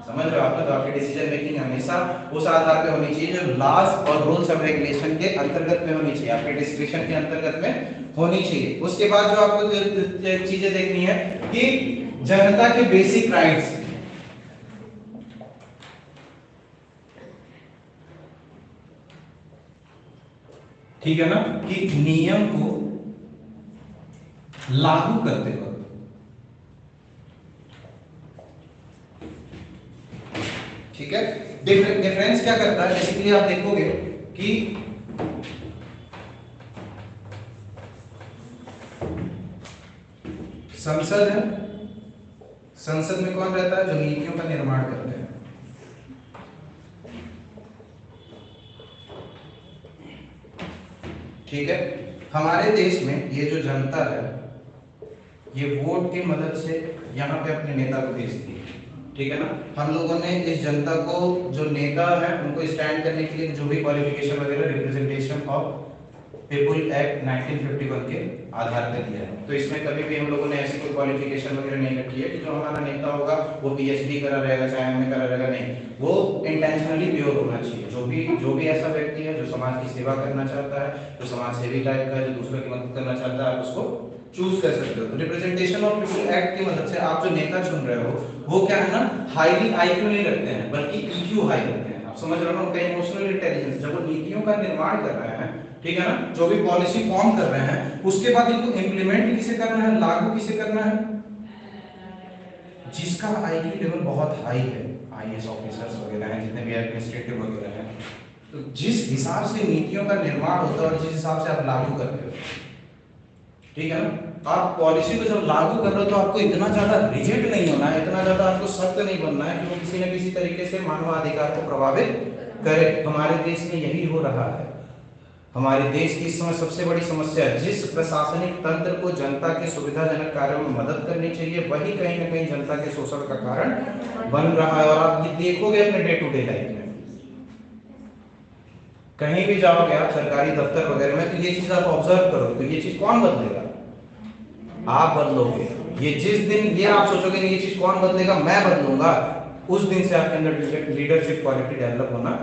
समझ रहे हो आप? तो आपकी डिसीजन मेकिंग हमेशा उस आधार पे होनी चाहिए जो लॉज और रूल्स और रेगुलेशन के अंतर्गत में होनी चाहिए, आपके डिस्क्रिप्शन के अंतर्गत में होनी चाहिए। उसके बाद जो आपको चीजें देखनी है कि जनता के बेसिक राइट्स, ठीक है ना, कि नियम को लागू करते वक्त, ठीक है, डिफरेंस क्या करता है? बेसिकली आप देखोगे कि संसद है, संसद में कौन रहता है? जो नीतियों का निर्माण करते हैं। ठीक है, हमारे देश में ये जो जनता है, ये वोट की मदद से यहाँ पे अपने नेता को भेजती है, ठीक है ना? हम लोगों ने इस जनता को, जो नेता है, उनको स्टैंड करने के लिए जो भी क्वालिफिकेशन वगैरह, रिप्रेजेंटेशन ऑफ पीपुल एक्ट 1951 के आधार पर दिया है। तो इसमें कभी भी हम लोगों ने ऐसी कोई क्वालिफिकेशन वगैरह नहीं रखी है कि जो हमारा नेता होगा वो पीएचडी करा रहेगा, चाहे एमए करा रहेगा, नहीं। वो इंटेंशनली प्योर होना चाहिए। जो भी ऐसा व्यक्ति है जो समाज की सेवा करना चाहता है, जो समाज सेवी टाइप का है, जो दूसरों की मदद करना चाहता है, आप उसको चूज कर सकते हो। रिप्रेजेंटेशन ऑफ पीपल एक्ट की मदद से आप जो नेता चुन रहे हो, वो क्या है ना, हाईली आईक्यू नहीं रखते हैं, बल्कि ईक्यू हाई रखते हैं। आप समझ रहे हो ना? उनका इमोशनल इंटेलिजेंस, जब वो नीतियों का निर्माण कर रहे हैं, ठीक है ना, जो भी पॉलिसी फॉर्म कर रहे हैं, उसके बाद इनको इंप्लीमेंट किसे करना है, लागू किसे करना है? जिसका आईक्यू लेवल बहुत हाई है, आईएएस ऑफिसर्स वगैरह हैं, जितने भी एडमिनिस्ट्रेटिव वगैरह हैं, तो जिस हिसाब से नीतियों का निर्माण होता है और जिस हिसाब से आप लागू करते हो, ठीक है ना, आप पॉलिसी को जब लागू कर रहे हो तो आपको इतना ज्यादा रिजिड नहीं होना है, इतना ज्यादा आपको सख्त नहीं बनना है कि वो किसी न किसी तरीके से मानवाधिकार को प्रभावित करे। हमारे देश में यही हो रहा है। हमारे देश की इस समय सबसे बड़ी समस्या है, जिस प्रशासनिक तंत्र को जनता के सुविधाजनक कार्यों में मदद करनी चाहिए, वही कहीं ना कहीं जनता के शोषण का कारण बन रहा है। और आप ये देखोगे अपने डे टू डे लाइफ में, कहीं भी जाओगे आप सरकारी दफ्तर वगैरह में, तो ये चीज आप ऑब्जर्व करोगे, तो ये चीज कौन बदलेगा? आप बदलोगे। ये जिस दिन ये आप सोचोगे ये चीज कौन बदलेगा, मैं बदलूंगा, उस दिन से आपके अंदर लीडरशिप क्वालिटी डेवलप होना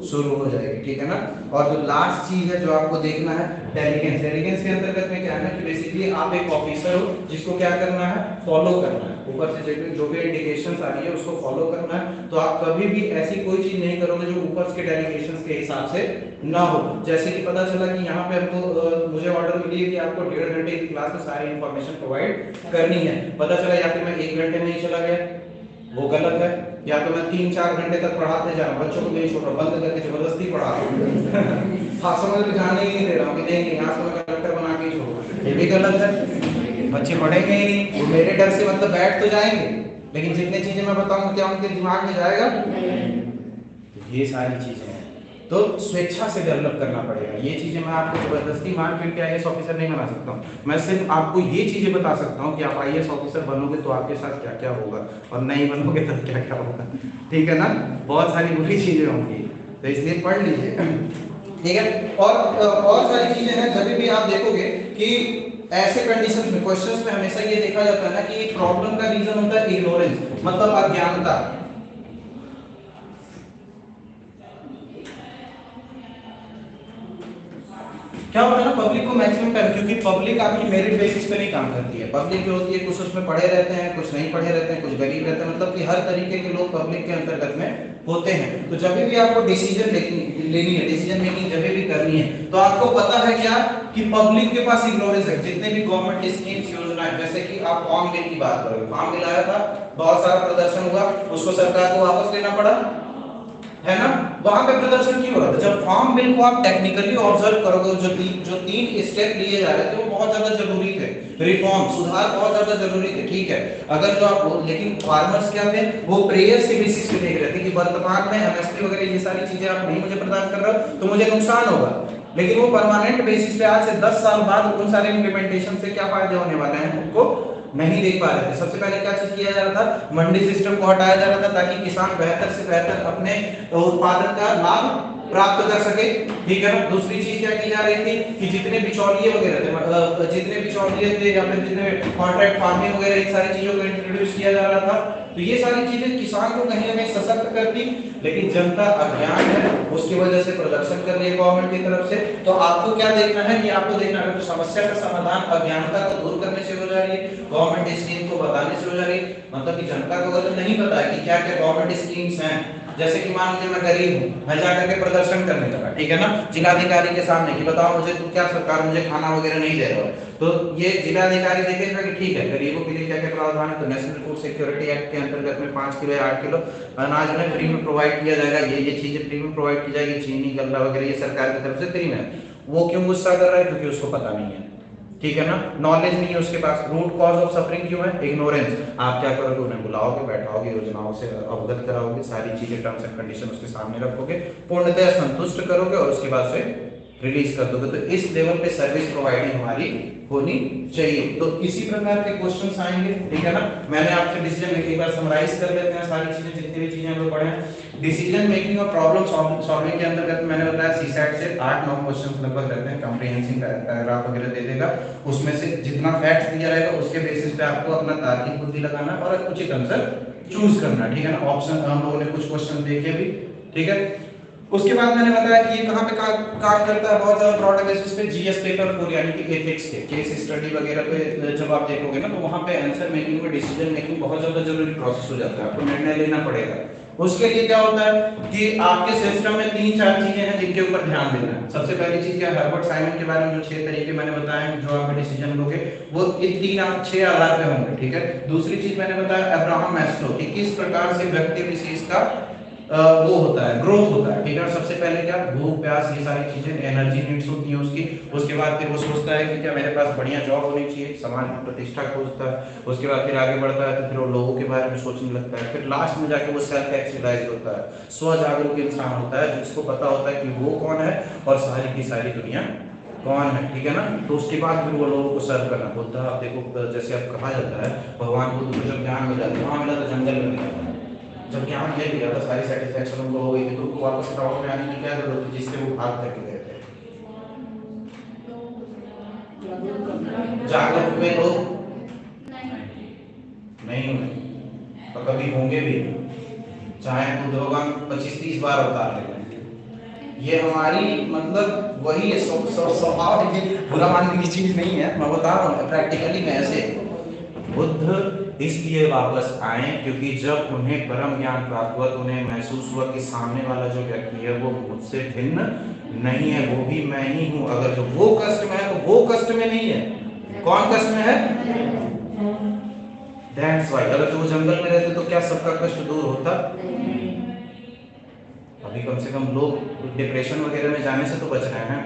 शुरू हो जाएगी, ठीक है ना? और जो लास्ट चीज है जो आपको देखना है, डेलीगेंस। डेलीगेंस के अंतर्गत में क्या है ना, कि बेसिकली आप एक ऑफिसर हो जिसको क्या करना है, फॉलो करना है। ऊपर से जो भी इंडिकेशंस आ रही है उसको फॉलो करना है। तो आप कभी भी ऐसी कोई चीज नहीं करोगे जो ऊपर के डेलीगेशंस के हिसाब से ना हो। जैसे कि पता चला कि यहाँ पे हमको मुझे ऑर्डर मिली है कि आपको 1.5 घंटे की क्लास में सारी इंफॉर्मेशन प्रोवाइड करनी है। पता चला या फिर मैं 1 घंटे में ही चला गया, वो गलत है। या तो मैं 3-4 घंटे तक पढ़ाते जा रहा हूँ, बच्चों को नहीं छोड़ रहा, बंद करके जबरदस्ती पढ़ा रहा हूँ। हाँ, समझ में जाने ही नहीं दे रहा हूँ कि नहीं यहाँ से मैं कलेक्टर बना के ही छोड़ूंगा, ये भी गलत है। बच्चे पढ़ेंगे ही नहीं, वो मेरे डर से मतलब बैठ तो जाएंगे, लेकिन जितनी चीजें मैं बताऊंगा क्या उनके दिमाग में जाएगा? ये सारी चीजें हैं, तो स्वेच्छा से डेवलप करना पड़ेगा। ये चीजें मैं आपको जबरदस्ती मार पीट के आईएएस ऑफिसर नहीं बना सकता हूँ। मैं सिर्फ आपको ये चीजें बता सकता हूँ कि आप आईएएस ऑफिसर बनोगे तो आपके साथ क्या क्या होगा, और नहीं बनोगे तो क्या क्या होगा, ठीक है ना? बहुत सारी बुरी चीजें होंगी, तो इसलिए पढ़ लीजिए, ठीक है? और सारी चीजें हैं। जब भी आप देखोगे कि ऐसे कंडीशंस में, क्वेश्चंस में हमेशा ये देखा जाता है ना कि प्रॉब्लम का रीजन होता है इग्नोरेंस, मतलब अज्ञानता। क्या होता है ना, पब्लिक को मैक्सिमम टाइम, क्योंकि पब्लिक आपकी मेरिट बेसिस पे नहीं काम करती है। पब्लिक जो होती है, कुछ उसमें पढ़े रहते हैं, कुछ नहीं पढ़े रहते हैं, कुछ गरीब रहते हैं, मतलब कि हर तरीके के लोग पब्लिक के अंतर्गत में होते हैं। तो जब भी आपको डिसीजन लेनी है, डिसीजन मेकिंग जब भी करनी है, तो आपको पता है क्या कि पब्लिक के पास इग्नोरेंस है। जितने भी गवर्नमेंट स्कीम्स योजना है, जैसे कि आप फार्म बिल की बात करोगे, फार्म बिल आया था, बहुत सारा प्रदर्शन हुआ, उसको सरकार को वापस लेना पड़ा, है ना। वहां पे प्रदर्शन क्यों हो रहा था? जब फार्म बिल को आप टेक्निकली ऑब्जर्व करोगे, जो तीन स्टेप लिए जा रहे थे वो बहुत ज्यादा जरूरी थे, रिफॉर्म सुधार बहुत ज्यादा जरूरी थे, ठीक है। अगर जो आप, लेकिन फार्मर्स क्या थे, वो प्रेयर्स के बेसिस पे देख रहे थे कि वर्तमान में एमएसपी वगैरह ये सारी चीजें आप नहीं मुझे प्रदान कर रहे हो तो मुझे नुकसान होगा। लेकिन वो परमानेंट बेसिस पे आज से 10 साल बाद उन सारे इंप्लीमेंटेशन से क्या फायदे होने वाले हैं उनको नहीं देख पा रहे थे। सबसे पहले क्या चीज किया जा रहा था, मंडी सिस्टम को हटाया जा रहा था ताकि किसान बेहतर से बेहतर अपने उत्पादन का लाभ प्राप्त कर सके, ठीक है ना। दूसरी चीज क्या की जा रही थी कि जितने बिचौलिए वगैरह थे, जितने बिचौलिए थे या फिर जितने कॉन्ट्रैक्ट फार्मिंग वगैरह इन सारी चीजों को इंट्रोड्यूस किया जा रहा था। तो ये सारी चीजें किसान को कहीं ना कहीं सशक्त करती, लेकिन जनता अज्ञान है, उसकी वजह से प्रोडक्शन कर रही है गवर्नमेंट की तरफ से। तो आपको क्या देखना है कि आपको देखना है तो समस्या का समाधान अज्ञानता को दूर करने से हो जा रही है, गवर्नमेंट स्कीम को बताने से हो जा रही है। मतलब कि जनता को अगर नहीं पता है कि क्या क्या गवर्नमेंट स्कीम्स हैं, जैसे कि मान लीजिए मैं गरीब हूँ, मैं जाकर के प्रदर्शन करने लगा, ठीक है ना, जिलाधिकारी के सामने कि बताओ मुझे तो क्या सरकार मुझे खाना वगैरह नहीं दे रहा है। तो ये जिलाधिकारी देखेगा कि ठीक है गरीबों के लिए क्या क्या प्रावधान है, तो नेशनल फूड सिक्योरिटी एक्ट के अंतर्गत में 5 किलो या 8 किलो अनाज में फ्री में प्रोवाइड किया जाएगा, ये चीजें फ्री में प्रोवाइड की जाएगी, चीनी गल्ला वगैरह ये सरकार की तरफ से फ्री में। वो क्यों गुस्सा कर रहा है? क्योंकि उसको पता नहीं है, ठीक है ना, नॉलेज नहीं है उसके पास। रूट कॉज ऑफ सफरिंग क्यों है? इग्नोरेंस। आप क्या करोगे, उन्हें बुलाओगे, बैठाओगे, योजनाओं से अवगत कराओगे, सारी चीजें टर्म्स एंड कंडीशन उसके सामने रखोगे, पूर्णतः संतुष्ट करोगे और उसके बाद से रिलीज कर दोगे। तो इस लेवल पे सर्विस प्रोवाइडिंग हमारी होनी चाहिए। तो इसी प्रकार के क्वेश्चंस आएंगे, ठीक है ना। मैंने आपसे डिसीजन मेकिंग पर समराइज कर लेते हैं सारी चीजें, जितनी भी चीजें हम लोग पढ़े हैं। डिसीजन मेकिंग और प्रॉब्लम सॉल्विंग के अंतर्गत मैंने बताया सीसैट से 8-9 क्वेश्चंस लगभग रहते हैं, कॉम्प्रिहेंसिव पैराग्राफ वगैरह दे देगा, उसमें से जितना फैक्ट्स दिया रहेगा उसके बेसिस पे आपको अपना तार्किक बुद्धि लगाना और उचित आंसर चूज करना, ठीक है ना। ऑप्शन हम लोगों ने कुछ क्वेश्चन देखे भी, ठीक है। उसके बाद मैंने बताया कि ये कहाँ पे काम करता है, बहुत ज्यादा ब्रॉड बेसिस पे जीएस पेपर 4 यानी कि एथिक्स के केस स्टडी वगैरह पे जब आप देखोगे ना, तो वहाँ पे आंसर मेकिंग में डिसीजन मेकिंग बहुत ज्यादा जरूरी प्रोसेस हो जाता है, आपको निर्णय लेना पड़ेगा। उसके लिए क्या होता है कि आपके सिस्टम में 3-4 चीजें हैं जिनके ऊपर ध्यान देना है। सबसे पहली चीज क्या है, हर्बर्ट साइमन के बारे में जो 6 तरीके मैंने बताए हैं जो आप डिसीजन लोगे, वो इन 3-6 आधार पे होंगे, ठीक है। दूसरी चीज मैंने बताया अब्राहम मैस्लो कि किस प्रकार से व्यक्ति विशेष का वो होता है, ग्रोथ होता है, ठीक है। सबसे पहले क्या, भूख प्यास ये सारी चीजें, एनर्जी नीड्स होती है उसकी। उसके बाद फिर वो सोचता है कि क्या मेरे पास बढ़िया जॉब होनी चाहिए, समाज में प्रतिष्ठा खोजता है। उसके बाद फिर आगे बढ़ता है तो फिर वो लोगों के बारे में सोचने लगता है। फिर लास्ट में जाके वो सेल्फ एक्चुअलाइज होता है, स्व जागरूक इंसान होता है, जिसको पता होता है कि वो कौन है और सारी की सारी दुनिया कौन है, ठीक है ना। तो उसके बाद फिर वो लोगों को सर्व करना होता है। आप देखो जैसे अब कहा जाता है भगवान बुद्ध को जब ज्ञान मिला, वहां मिला तो जंगल में मिला था, जब ज्ञान ले लिया था सारी सेटिस्फैक्शन उनको हो गई थी, तो उनको वापस टाउन में आने की क्या जरूरत थी जिससे वो भाग करके गए थे। जागरूक में लोग नहीं हुए और कभी होंगे भी, चाहे बुद्ध भगवान 25-30 बार अवतार ले। ये हमारी मतलब वही स्वभाव है, बुरा मानने की चीज नहीं है, मैं बता रहा हूँ प्रैक्टिकली में ऐसे। बुद्ध इसलिए वापस आए क्योंकि जब उन्हें परम ज्ञान प्राप्त हुआ तो उन्हें महसूस हुआ कि सामने वाला जो व्यक्ति है वो मुझसे भिन्न नहीं है, वो भी मैं ही हूँ। अगर जो वो कष्ट में है तो वो कष्ट में नहीं है, कौन कष्ट में है? दैट्स व्हाई अगर जो जंगल में रहते तो क्या सबका कष्ट दूर होता? अभी कम से कम लोग डिप्रेशन वगैरह में जाने से तो बच रहे हैं।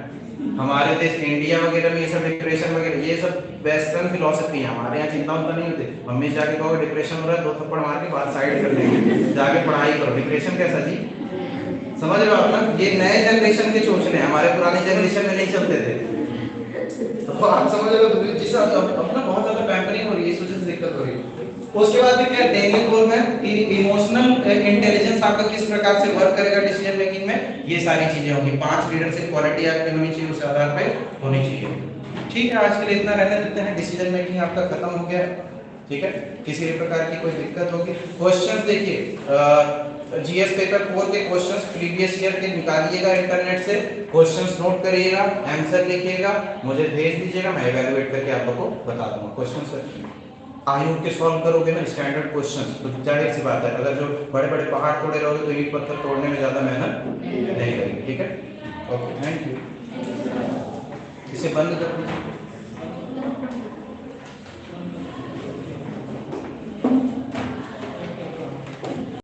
हमारे देश इंडिया वगैरह में ये सब डिप्रेशन वगैरह ये सब वेस्टर्न फिलॉसफी है, हमारे यहाँ चिंता उतना नहीं होती। मम्मी जाके कहो डिप्रेशन हो रहा है, 2 थप्पड़ मार के बात साइड कर देंगे, जाके पढ़ाई करो। डिप्रेशन कैसा जी, समझ रहे हो आप ना? ये नए जनरेशन के चोचले, हमारे पुराने जनरेशन में नहीं चलते थे। तो आप समझ रहे हो जिस अपना बहुत ज्यादा पैम्परिंग हो रही है, इस वजह से दिक्कत हो रही है। उसके बाद फिर क्या डेली गोल में इमोशनल इंटेलिजेंस आपका किस प्रकार से वर्क करेगा डिसीजन मेकिंग में, ये सारी चीजें होंगी। 5 लीडरशिप क्वालिटी आपकी होनी चाहिए, उस आधार पे होनी चाहिए। ठीक है, आज के लिए इतना रहने देते हैं। डिसीजन मेकिंग आपका खत्म हो गया, ठीक है। किसी भी प्रकार की कोई दिक्कत होगी, क्वेश्चंस देखिए जीएस पेपर 4 के क्वेश्चंस प्रीवियस ईयर के निकालिएगा इंटरनेट से, क्वेश्चंस नोट करिएगा, आंसर लिखिएगा, मुझे भेज दीजिएगा, मैं इवैल्यूएट करके आप लोगों को बता दूंगा। क्वेश्चंस आयु के सॉल्व करोगे ना स्टैंडर्ड क्वेश्चन, तो जाहिर सी बात है अगर जो बड़े बड़े पहाड़ तोड़े रहोगे तो ईंट पत्थर तोड़ने में ज़्यादा मेहनत नहीं लगेगी। ठीक है, ओके, थैंक यू। इसे बंद कर दीजिए।